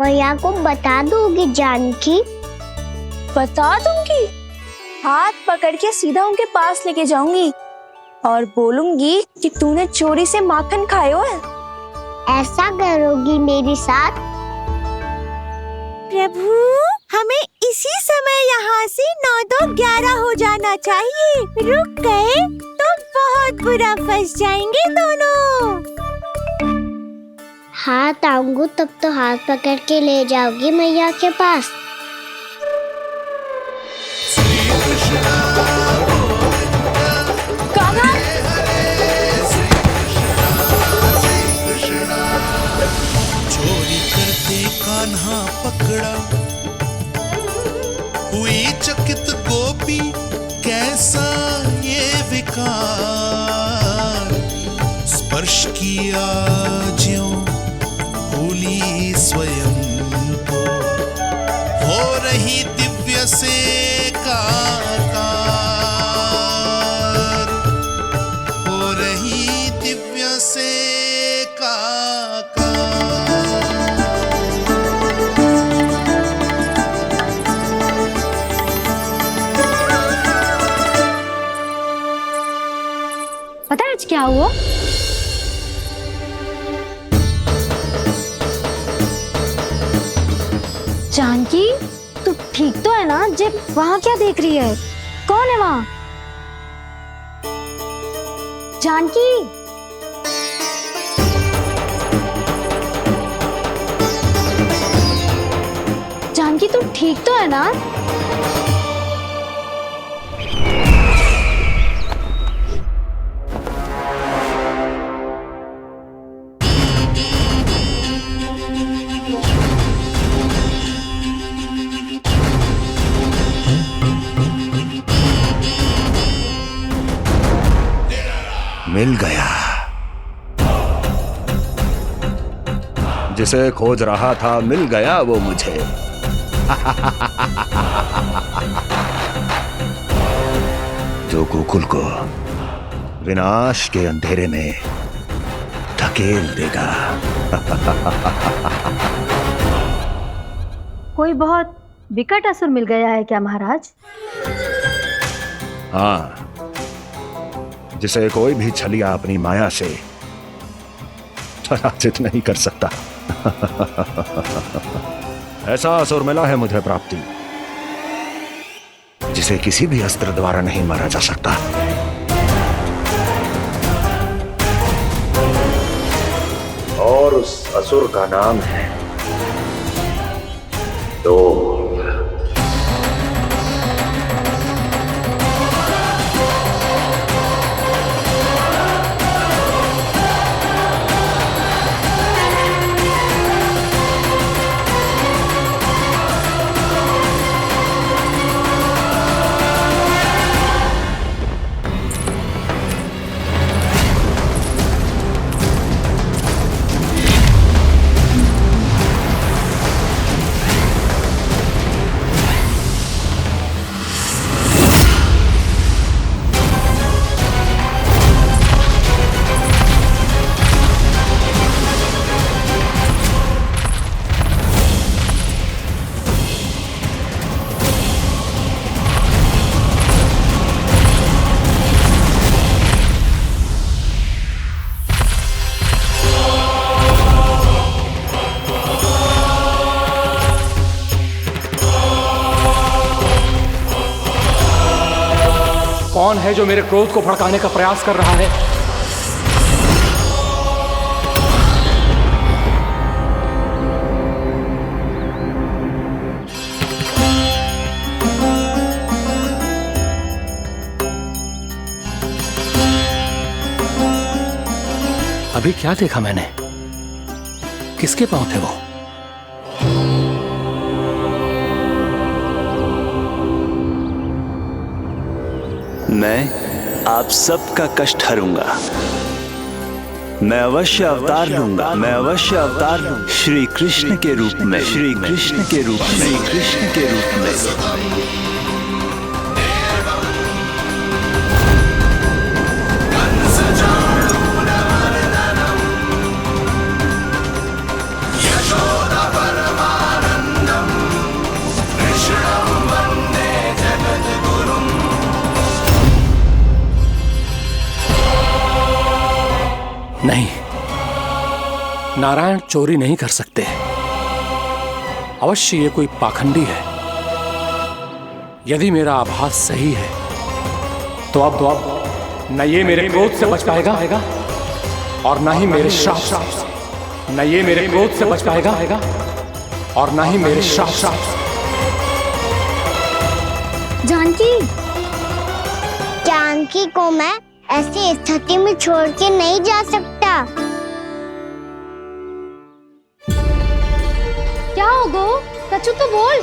मैया को बता दोगी जानकी? बता दूंगी। हाथ पकड़ के सीधा उनके पास लेके जाऊंगी और बोलूंगी कि तूने चोरी से माखन खायो है। ऐसा करोगी मेरे साथ? प्रभु, हमें इसी समय यहाँ से 9-2-11 हो जाना चाहिए। रुक गए तो बहुत बुरा फंस जाएंगे दोनों। हाथ आऊंगी तब तो हाथ पकड़ के ले जाओगी मैया के पास। चोरी करते कान्हा पकड़ा, हुई चकित गोपी कैसा ये विकार। स्पर्श किया ज्यों भूली स्वयं को, हो रही दिव्य से काकार, हो रही दिव्य से काकार। पता है आज क्या हुआ? जानकी, तू ठीक तो है ना? जब वहां क्या देख रही है? कौन है वहां? जानकी, जानकी तू ठीक तो है ना? मिल गया। जिसे खोज रहा था मिल गया वो मुझे। जो गोकुल को विनाश के अंधेरे में धकेल देगा। कोई बहुत विकट असुर मिल गया है क्या महाराज? हाँ, जिसे कोई भी छलिया अपनी माया से पराजित नहीं कर सकता। ऐसा असुर मिला है मुझे प्राप्ति, जिसे किसी भी अस्त्र द्वारा नहीं मारा जा सकता। और उस असुर का नाम है डोल। कौन है जो मेरे क्रोध को भड़काने का प्रयास कर रहा है? अभी क्या देखा मैंने? किसके पांव थे वो? मैं आप सबका कष्ट हरूंगा। मैं अवश्य अवतार लूंगा। मैं अवश्य अवतार लूंगा श्री कृष्ण के रूप में। श्री कृष्ण के रूप में। श्री कृष्ण के रूप में। नहीं, नारायण चोरी नहीं कर सकते। अवश्य ये कोई पाखंडी है। यदि मेरा आभास सही है तो अब न ये मेरे क्रोध से बच पाएगा और न ही मेरे श्राप से। न ये मेरे क्रोध से बच पाएगा और न ही मेरे श्राप से। जानकी, जानकी को मैं ऐसी स्थिति में छोड़ के नहीं जा सकता। क्या हो गो? कछु तो बोल।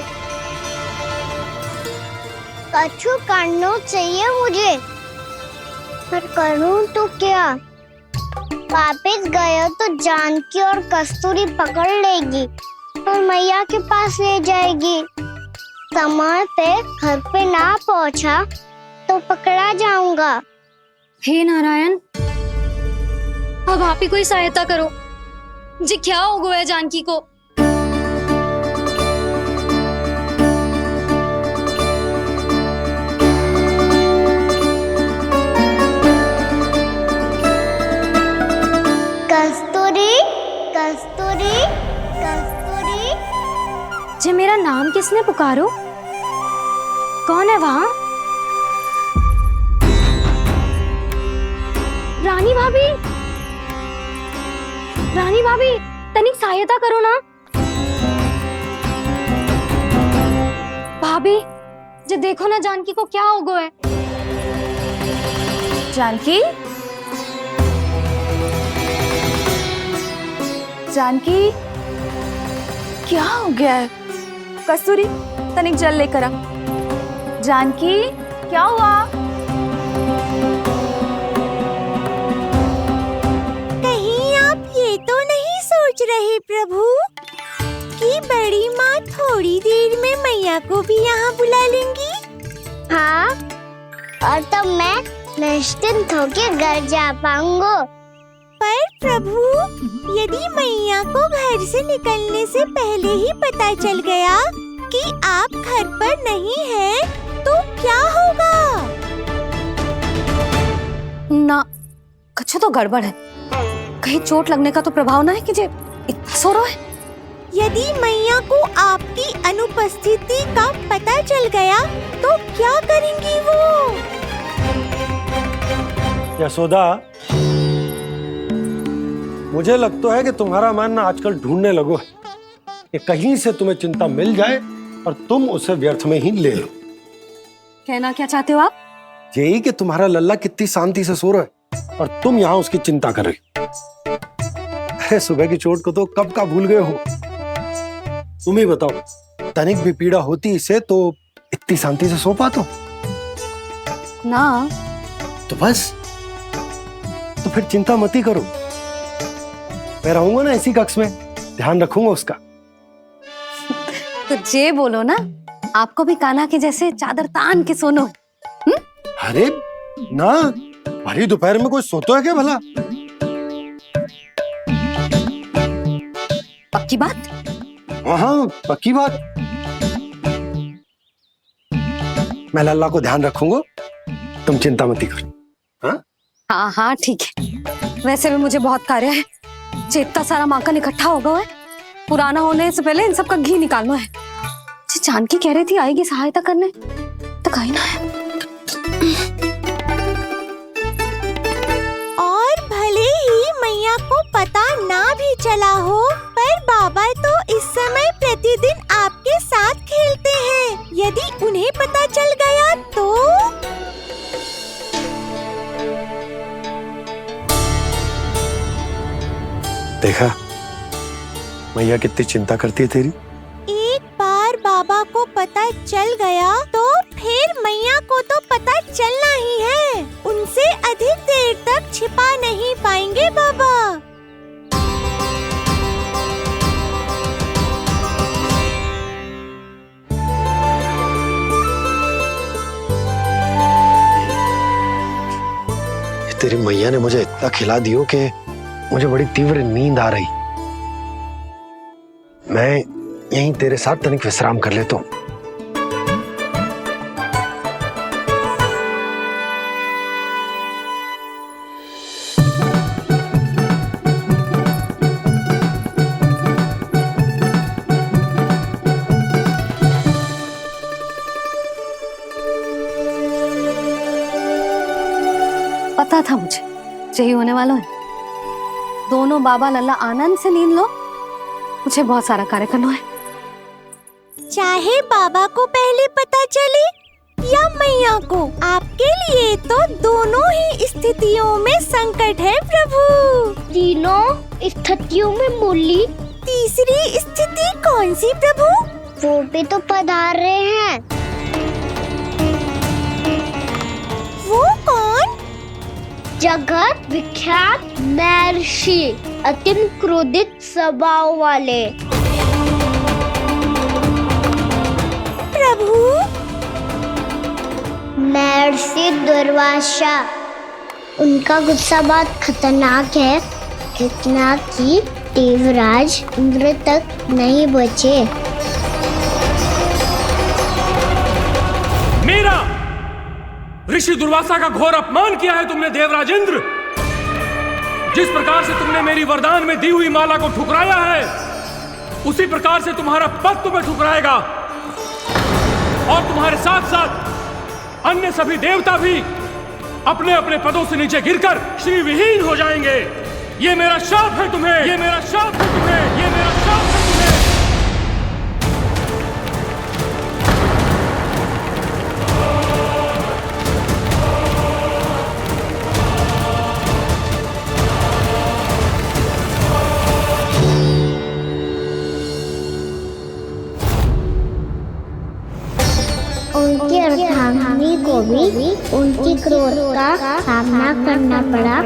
कछु करना चाहिए मुझे, पर करूं तो क्या? वापस गया तो जानकी और कस्तूरी पकड़ लेगी और मैया के पास ले जाएगी। समय पे घर पे ना पहुंचा तो पकड़ा जाऊंगा। हे नारायण, अब आप ही कोई सहायता करो। जी क्या हो गया जानकी को? कस्तूरी, कस्तूरी, कस्तूरी। जी मेरा नाम किसने पुकारो? कौन है वहाँ? रानी भाभी, रानी भाभी, तनिक सहायता करो ना। भाभी, जे देखो ना जानकी को क्या हो गया है। जानकी, जानकी, क्या हो गया है? कस्तूरी, तनिक जल लेकर आ। जानकी, क्या हुआ? ये तो नहीं सोच रहे प्रभु कि बड़ी माँ थोड़ी देर में मैया को भी यहाँ बुला लेंगी? हाँ, और तब मैं निश्चिंत होके घर जा पाऊंगा। पर प्रभु, यदि मैया को घर से निकलने से पहले ही पता चल गया कि आप घर पर नहीं हैं, तो क्या होगा? ना, कुछ तो गड़बड़ है। कहीं चोट लगने का तो प्रभाव ना है कि जे इतना सो रहा है। यदि मैया को आपकी अनुपस्थिति का पता चल गया तो क्या करेंगी वो? यशोदा, मुझे लगता है कि तुम्हारा मन ना आजकल ढूंढने लगो है कि कहीं से तुम्हें चिंता मिल जाए और तुम उसे व्यर्थ में ही ले लो। कहना क्या चाहते हो आप? यही कि तुम्हारा लल्ला कितनी शांति से सो रहा है और तुम यहाँ उसकी चिंता कर रही। अरे सुबह की चोट को तो कब का भूल गए हो। तुम ही बताओ, तनिक भी पीड़ा होती इसे तो इतनी शांति से सो पाते हो ना? तो बस, तो फिर चिंता मत ही करो। मैं रहूंगा ना इसी कक्ष में, ध्यान रखूंगा उसका। तो जे बोलो ना, आपको भी कान्हा के जैसे चादर तान के सोनो। अरे ना, भरी दोपहर में कोई सोता है क्या भला? पक्की बात? हाँ, पक्की बात। मैं लल्ला को ध्यान रखूंगा, तुम चिंता मत करो। हाँ हाँ हाँ ठीक है। वैसे भी मुझे बहुत कार्य है। इतना सारा माखन इकट्ठा होगा है, पुराना होने से पहले इन सब का घी निकालना है। जानकी कह रही थी आएगी सहायता करने, तो कहीं ना है। और भले ही मैया को पता ना भी चला हो, पर बाबा तो इस समय प्रतिदिन आपके साथ खेलते हैं। यदि उन्हें पता चल गया तो? देखा मैया कितनी चिंता करती है तेरी। एक बार बाबा को पता चल गया तो फिर मैया को तो पता चलना ही है। उनसे अधिक देर तक छिपा नहीं पाएंगे बाबा। तेरी मैया ने मुझे इतना खिला दियो कि मुझे बड़ी तीव्र नींद आ रही। मैं यहीं तेरे साथ तनिक विश्राम कर लेता हूँ। पता था मुझे यही होने वाला है। दोनों बाबा लल्ला आनंद से नींद लो, मुझे बहुत सारा कार्य करना है। चाहे बाबा को पहले पता चले या मैया को, आपके लिए तो दोनों ही स्थितियों में संकट है प्रभु। तीनों स्थितियों में बोली? तीसरी स्थिति कौन सी प्रभु? वो भी तो पधार रहे हैं। वो कौन? जगत विख्यात महर्षि, अत्यंत क्रोधित स्वभाव वाले। प्रभु? महर्षि दुर्वासा। उनका गुस्सा बहुत खतरनाक है, इतना कि देवराज इंद्र तक नहीं बचे। मेरा ऋषि दुर्वासा का घोर अपमान किया है तुमने देवराज इंद्र। जिस प्रकार से तुमने मेरी वरदान में दी हुई माला को ठुकराया है, उसी प्रकार से तुम्हारा पद तुम्हें ठुकराएगा और तुम्हारे साथ साथ अन्य सभी देवता भी अपने अपने पदों से नीचे गिरकर श्री विहीन हो जाएंगे। ये मेरा शाप है तुम्हें, ये मेरा शाप है तुम्हें, ये मेरा शाप है तुम्हें। उनकी अर्धांगिनी को भी उनकी क्रोध का सामना करना पड़ा।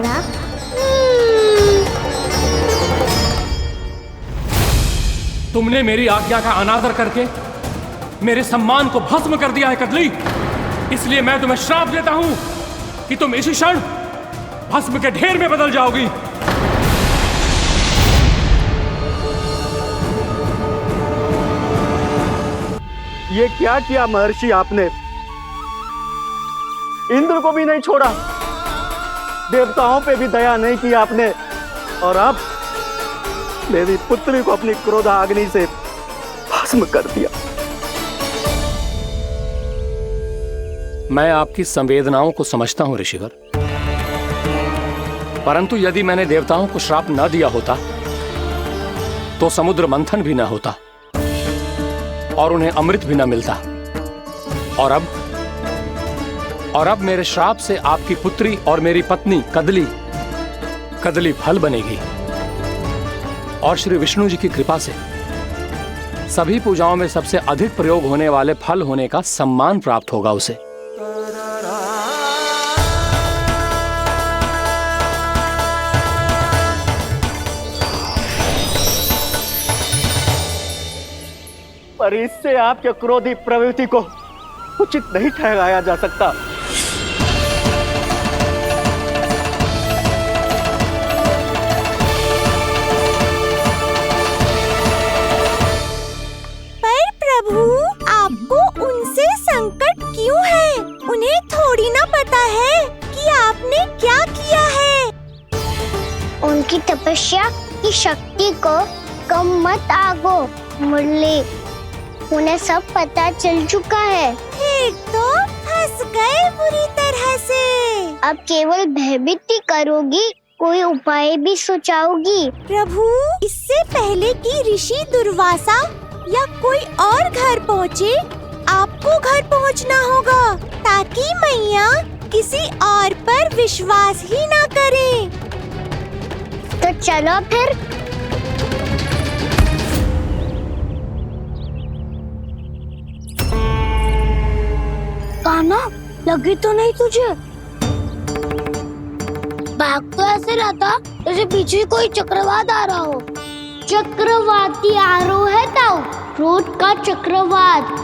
तुमने मेरी आज्ञा का अनादर करके मेरे सम्मान को भस्म कर दिया है कदली। इसलिए मैं तुम्हें श्राप देता हूं कि तुम इसी क्षण भस्म के ढेर में बदल जाओगी। ये क्या किया महर्षि आपने? इंद्र को भी नहीं छोड़ा, देवताओं पे भी दया नहीं की आपने, और अब मेरी पुत्री को अपनी क्रोधाग्नि से भस्म कर दिया। मैं आपकी संवेदनाओं को समझता हूं ऋषिवर, परंतु यदि मैंने देवताओं को श्राप न दिया होता तो समुद्र मंथन भी न होता और उन्हें अमृत भी न मिलता। और अब मेरे श्राप से आपकी पुत्री और मेरी पत्नी कदली फल बनेगी और श्री विष्णु जी की कृपा से सभी पूजाओं में सबसे अधिक प्रयोग होने वाले फल होने का सम्मान प्राप्त होगा उसे। पर इससे आपके क्रोधी प्रवृत्ति को उचित नहीं ठहराया जा सकता। पर प्रभु, आपको उनसे संकट क्यों है? उन्हें थोड़ी ना पता है कि आपने क्या किया है। उनकी तपस्या की शक्ति को कम मत आगो मुरली, उन्हें सब पता चल चुका है। फिर तो फंस गए बुरी तरह से। अब केवल भयभीत ही करोगी, कोई उपाय भी सोचाओगी? प्रभु, इससे पहले कि ऋषि दुर्वासा या कोई और घर पहुँचे, आपको घर पहुँचना होगा ताकि मैया किसी और पर विश्वास ही ना करे। तो चलो फिर। कान्हा, लगी तो नहीं तुझे? बैग तो ऐसे रहता जैसे पीछे कोई चक्रवात आ रहा हो। चक्रवाती आरो है ताऊ, रोड का चक्रवात।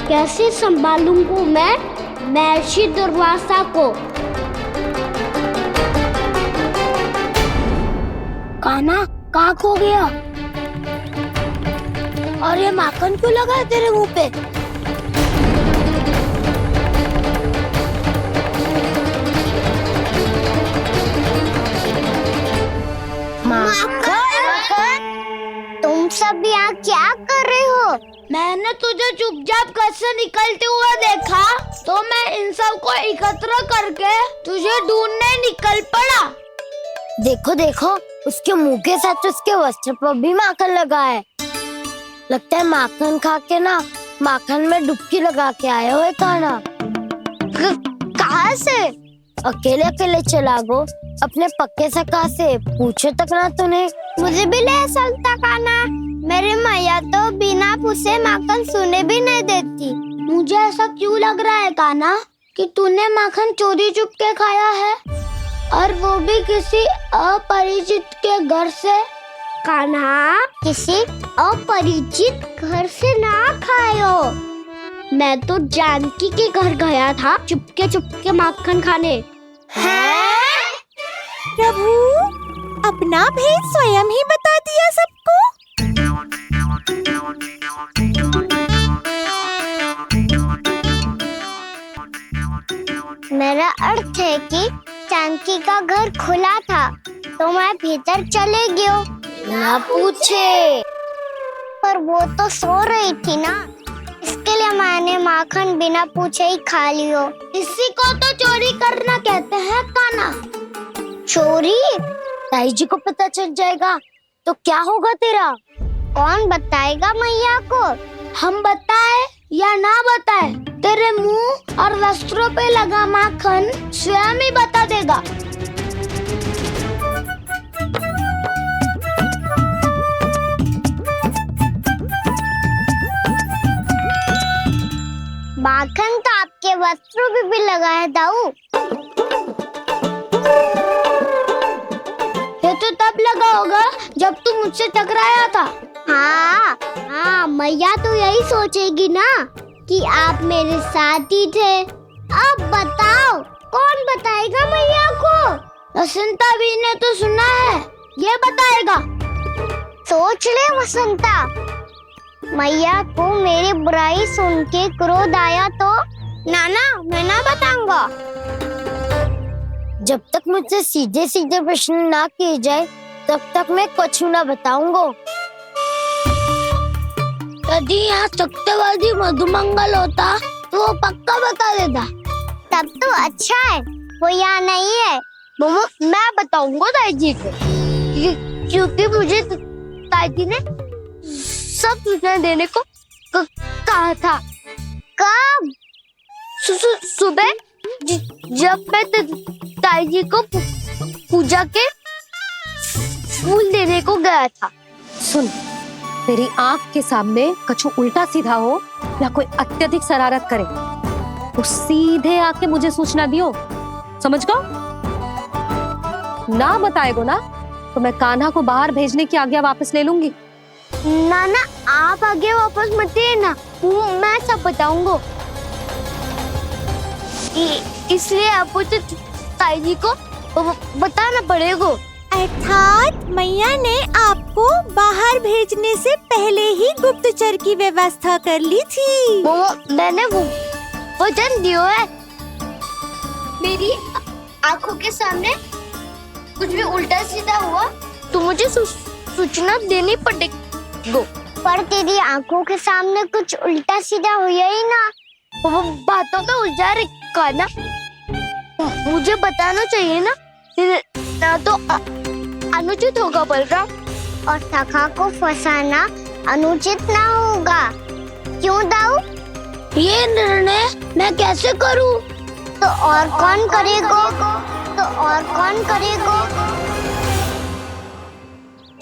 कैसे संभालूंगा मैं महर्षि दुर्वासा को? कान्हा, कहाँ खो गया? और ये माखन क्यों लगा है तेरे मुंह पे? माखन, तुम सब यहाँ क्या कर रहे हो? मैंने तुझे चुपचाप घर से निकलते हुए देखा तो मैं इन सब को एकत्र करके तुझे ढूंढने निकल पड़ा। देखो देखो, उसके मुंह के साथ उसके वस्त्र पर भी माखन लगा है। लगता है माखन खा के ना माखन में डुबकी लगा के आए हो कान्हा। कहाँ से? अकेले अकेले चला गो अपने पक्के सखा से, पूछो तक ना तूने। मुझे भी ले चलता कान्हा, मेरी मैया तो बिना पूछे माखन सुने भी नहीं देती। मुझे ऐसा क्यों लग रहा है कान्हा कि तूने माखन चोरी चुप के खाया है, और वो भी किसी अपरिचित के घर से? कान्हा, किसी अपरिचित घर से ना खायो। मैं तो जानकी के घर गया था चुपके माखन खाने। हैं? प्रभु, अपना भेद स्वयं ही बता दिया सबको। मेरा अर्थ है कि जानकी का घर खुला था तो मैं भीतर चले गयो। ना पूछे, पर वो तो सो रही थी ना, इसके लिए मैंने माखन बिना पूछे ही खा लियो। इसी को तो चोरी करना कहते हैं कान्हा। चोरी? ताई जी को पता चल जाएगा तो क्या होगा तेरा? कौन बताएगा मैया को? हम बताए या ना बताए, तेरे मुंह और वस्त्रों पे लगा माखन स्वयं ही बता देगा। माखन तो आपके वस्त्रों पे भी लगा है दाऊ। ये तो तब लगा होगा जब तू मुझसे टकराया था। हाँ, मैया तो यही सोचेगी ना कि आप मेरे साथ ही थे। अब बताओ, कौन बताएगा मैया को? वसंता भी ने तो सुना है, ये बताएगा। सोच ले वसंता, मैया को मेरी बुराई सुन के क्रोध आया तो नाना मैं ना बताऊंगा। जब तक मुझसे सीधे सीधे प्रश्न ना किए जाए तब तक मैं कुछ ना बताऊंगा। यदि यहाँ सत्यवादी मधुमंगल होता तो वो पक्का बता देता। तब तो अच्छा है वो यहाँ नहीं है। मोमो मैं बताऊंगा ताई जी को, क्योंकि मुझे ताई जी ने सब सूचना देने को कहा था। कब? सुबह जब मैं ताई जी को पूजा के फूल देने को गया था। सुन, तेरी आंख के सामने कछु उल्टा सीधा हो या कोई अत्यधिक शरारत करे तो सीधे आके मुझे सूचना दियो, समझ गो? ना बताएगो ना तो मैं कान्हा को बाहर भेजने की आज्ञा वापस ले लूंगी। नाना आप आगे वापस मत देना, मैं सब बताऊंगा। इसलिए आपको तो ताई जी को बताना पड़ेगा। अर्थात मैया ने आपको बाहर भेजने से पहले ही गुप्तचर की व्यवस्था कर ली थी। मैंने वो वचन दिया है। मेरी आंखों के सामने कुछ भी उल्टा सीधा हुआ तो मुझे सूचना देनी पड़ेगी। पर तेरी आंखों के सामने कुछ उल्टा सीधा हुआ ही ना। वो बातों में उलझा रखा ना, मुझे बताना चाहिए ना तो अनुचित होगा बलराम। और सखा को फंसाना अनुचित ना होगा, क्यों दाऊ? ये निर्णय मैं कैसे करूं? तो और कौन करेगा?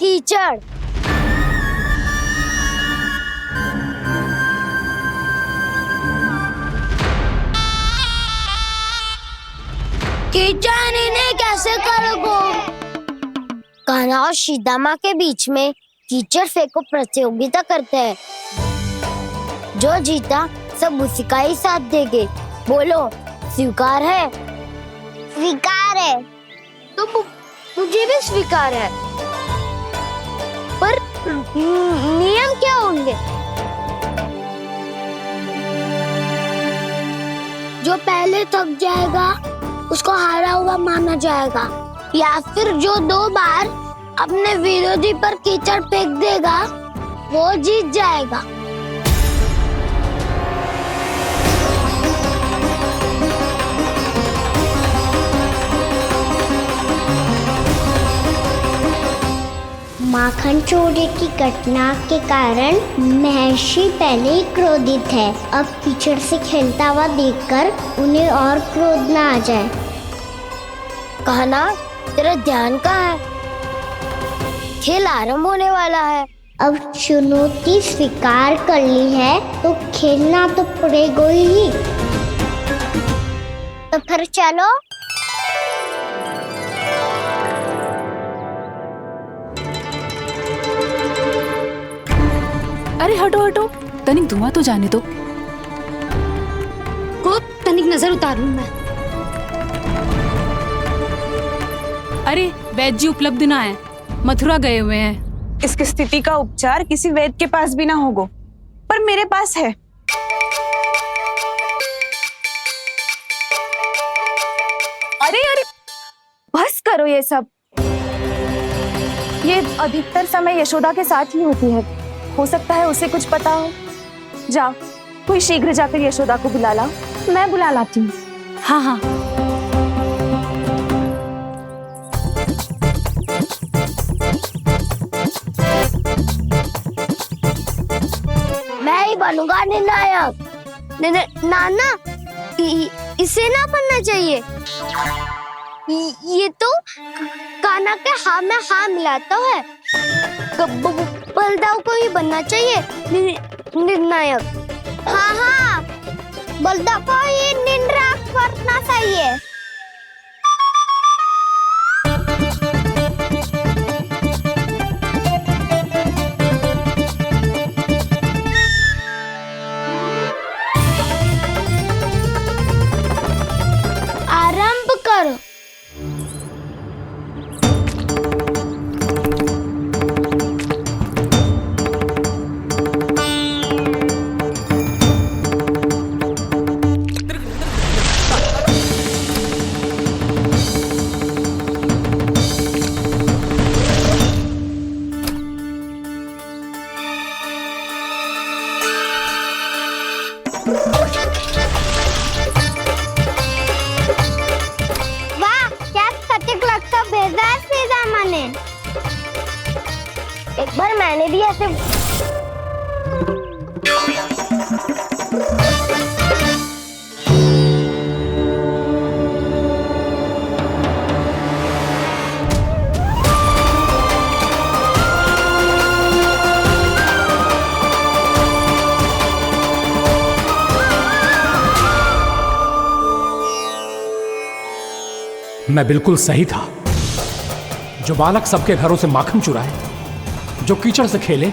कीचड़। कीचड़ इन्हें कैसे करोगे? कान्हा और सीता के बीच में कीचड़ फेंको प्रतियोगिता करते हैं। जो जीता सब उसी का ही साथ देंगे। बोलो स्वीकार है? स्वीकार है। तो मुझे भी स्वीकार है, पर नियम क्या होंगे? जो पहले थक जाएगा उसको हारा हुआ माना जाएगा, या फिर जो 2 बार अपने विरोधी पर कीचड़ फेंक देगा वो जीत जाएगा। माखन चोरी की घटना के कारण महर्षि पहले ही क्रोधित है। अब कीचड़ से खेलता हुआ देखकर उन्हें और क्रोध ना आ जाए। कान्हा तेरा ध्यान कहाँ है? खेल आरंभ होने वाला है। अब चुनौती स्वीकार कर ली है तो खेलना तो पड़ेगा ही। तो फिर चलो। अरे हटो हटो, तनिक धुआं तो जाने दो। को तनिक नजर उतारूं मैं। अरे वैद्य जी उपलब्ध ना है, मथुरा गए हुए हैं। इसकी स्थिति का उपचार किसी वैद्य के पास भी ना होगा, पर मेरे पास है। अरे अरे बस करो ये सब। ये अधिकतर समय यशोदा के साथ ही होती है। हो सकता है उसे कुछ पता हो। जा, कोई शीघ्र जाकर यशोदा को बुला ला। मैं बुला लाती हूँ। हाँ हाँ। मैं ही बनूंगा निर्णायक। नाना इसे ना बनना चाहिए। ये तो कान्हा के हाँ में हाँ मिलाता है। बलदाऊ को ही बनना चाहिए निर्णायक। हाँ हाँ, बलदाऊ को ही निर्णायक बनना चाहिए। आरंभ करो। से मैं बिल्कुल सही था। जो बालक सबके घरों से माखन चुराए, जो कीचड़ से खेले,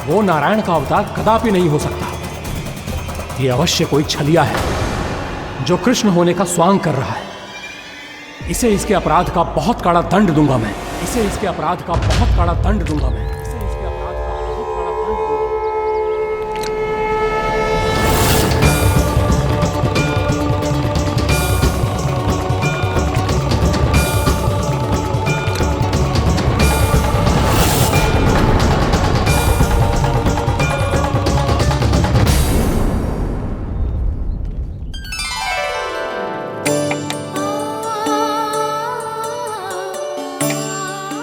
वो नारायण का अवतार कदापि नहीं हो सकता। ये अवश्य कोई छलिया है जो कृष्ण होने का स्वांग कर रहा है। इसे इसके अपराध का बहुत कड़ा दंड दूंगा मैं। इसे इसके अपराध का बहुत कड़ा दंड दूंगा मैं।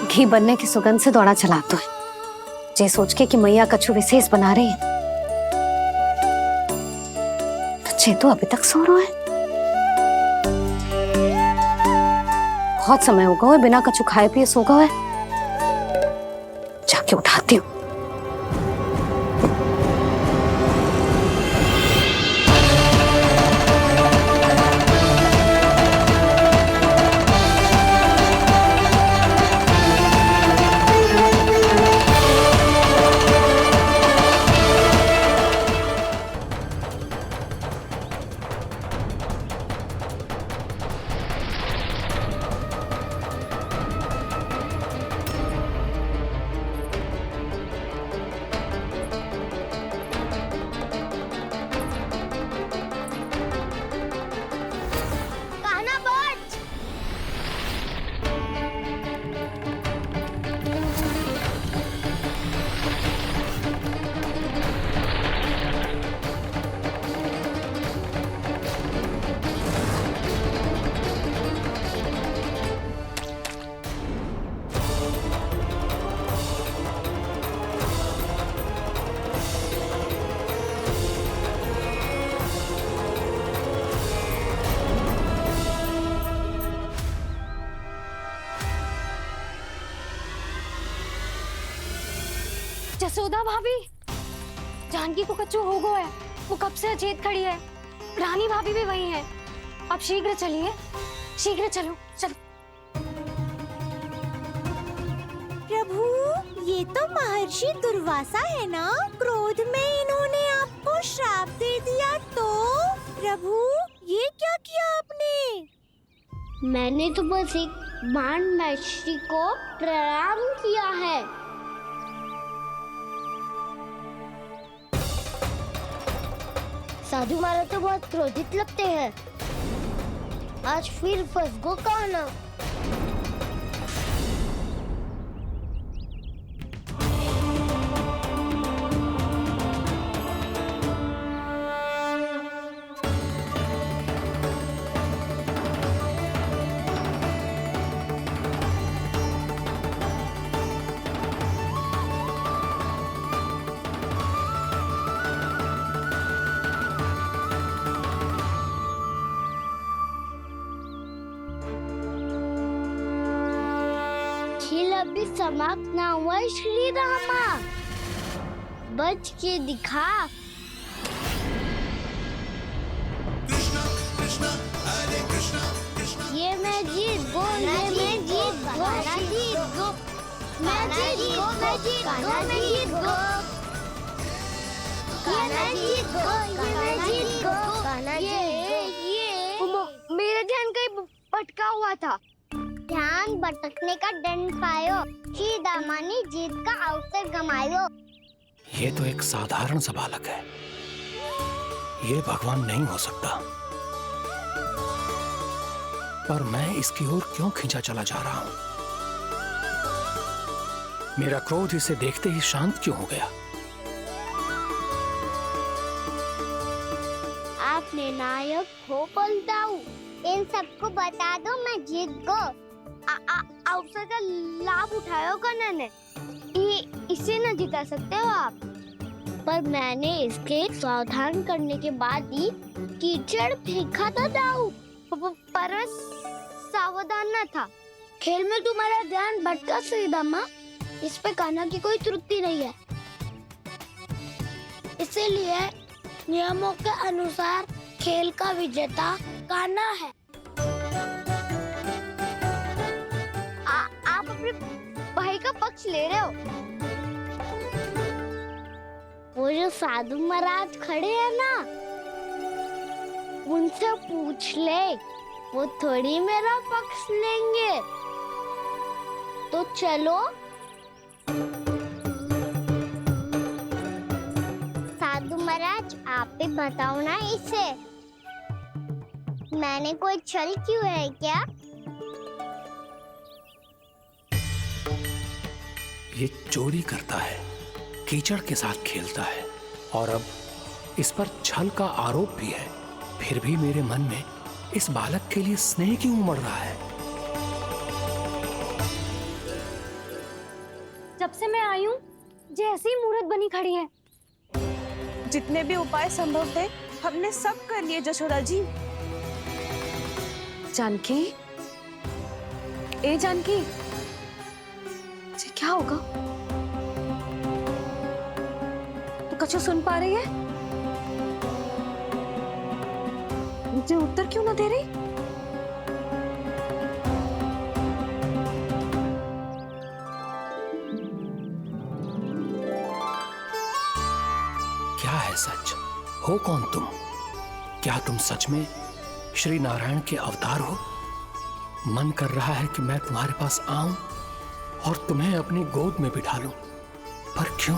घी बनने की सुगंध से दौड़ा चला तो है, जे सोच के कि मैया कछु विशेष बना रही है, तो चे तो अभी तक सो रहा है। बहुत समय हो गया है, बिना कछु खाए पिए सो गया है। जाके उठाती हूँ। जसोदा भाभी, जानकी को कच्चू हो गया है। वो कब से अचेत खड़ी है। रानी भाभी भी वही है। आप शीघ्र चलिए, शीघ्र चलो चलो। प्रभु, ये तो महर्षि दुर्वासा है ना? क्रोध में इन्होंने आपको श्राप दे दिया तो? प्रभु, ये क्या किया आपने? मैंने तो बस एक बाण महर्षि को प्रणाम किया है। साधु महाराज तो बहुत क्रोधित लगते हैं। आज फिर फंस गो कहना। खेल अभी समाप्त ना हुआ श्री रामा, बच के दिखा। ये मैं जीत गो, ये मैं जीत गो, मैं जीत गो, मैं जीत गो, मैं जीत गो, मैं जीत गो, ये मैं जीत गो, ये मैं जीत गो, ये मेरा ध्यान कहीं भटका हुआ था। ध्यान भटकने का दंड पायो, श्री दामानी जीत का अवसर गमायो। ये तो एक साधारण सा बालक है, ये भगवान नहीं हो सकता। पर मैं इसकी ओर क्यों खींचा चला जा रहा हूं? मेरा क्रोध इसे देखते ही शांत क्यों हो गया? आपने नायक हो पलटाऊ, इन सबको बता दो मैं जीत गो। अवसर का लाभ उठायो कन्ना ने। इसे न जिता सकते हो आप। पर मैंने इसके सावधान करने के बाद ही कीचड़ फेंका था दाऊ, पर मैं सावधान न था। खेल में तुम्हारा ध्यान भटका सुदामा, इस पे कान्हा की कोई त्रुटि नहीं है, इसीलिए नियमों के अनुसार खेल का विजेता कान्हा है। आप अपने भाई का पक्ष ले रहे हो। वो जो साधु महाराज खड़े हैं ना, उनसे पूछ ले, वो थोड़ी मेरा पक्ष लेंगे। तो चलो। साधु महाराज आप ही बताओ ना इसे, मैंने कोई छल क्यों है क्या? ये चोरी करता है, कीचड़ के साथ खेलता है और अब इस पर छल का आरोप भी है। फिर भी मेरे मन में इस बालक के लिए स्नेह क्यों उमड़ रहा है? जब से मैं आई हूँ जैसी मूर्त बनी खड़ी है। जितने भी उपाय संभव थे हमने सब कर लिए जशोदा जी। जानकी, ए जानकी, जी क्या होगा? तो कछु सुन पा रही है? मुझे उत्तर क्यों ना दे रही? क्या है सच? हो कौन तुम? क्या तुम सच में श्री नारायण के अवतार हो? मन कर रहा है कि मैं तुम्हारे पास आऊं और तुम्हें अपनी गोद में बिठा लूं, पर क्यों?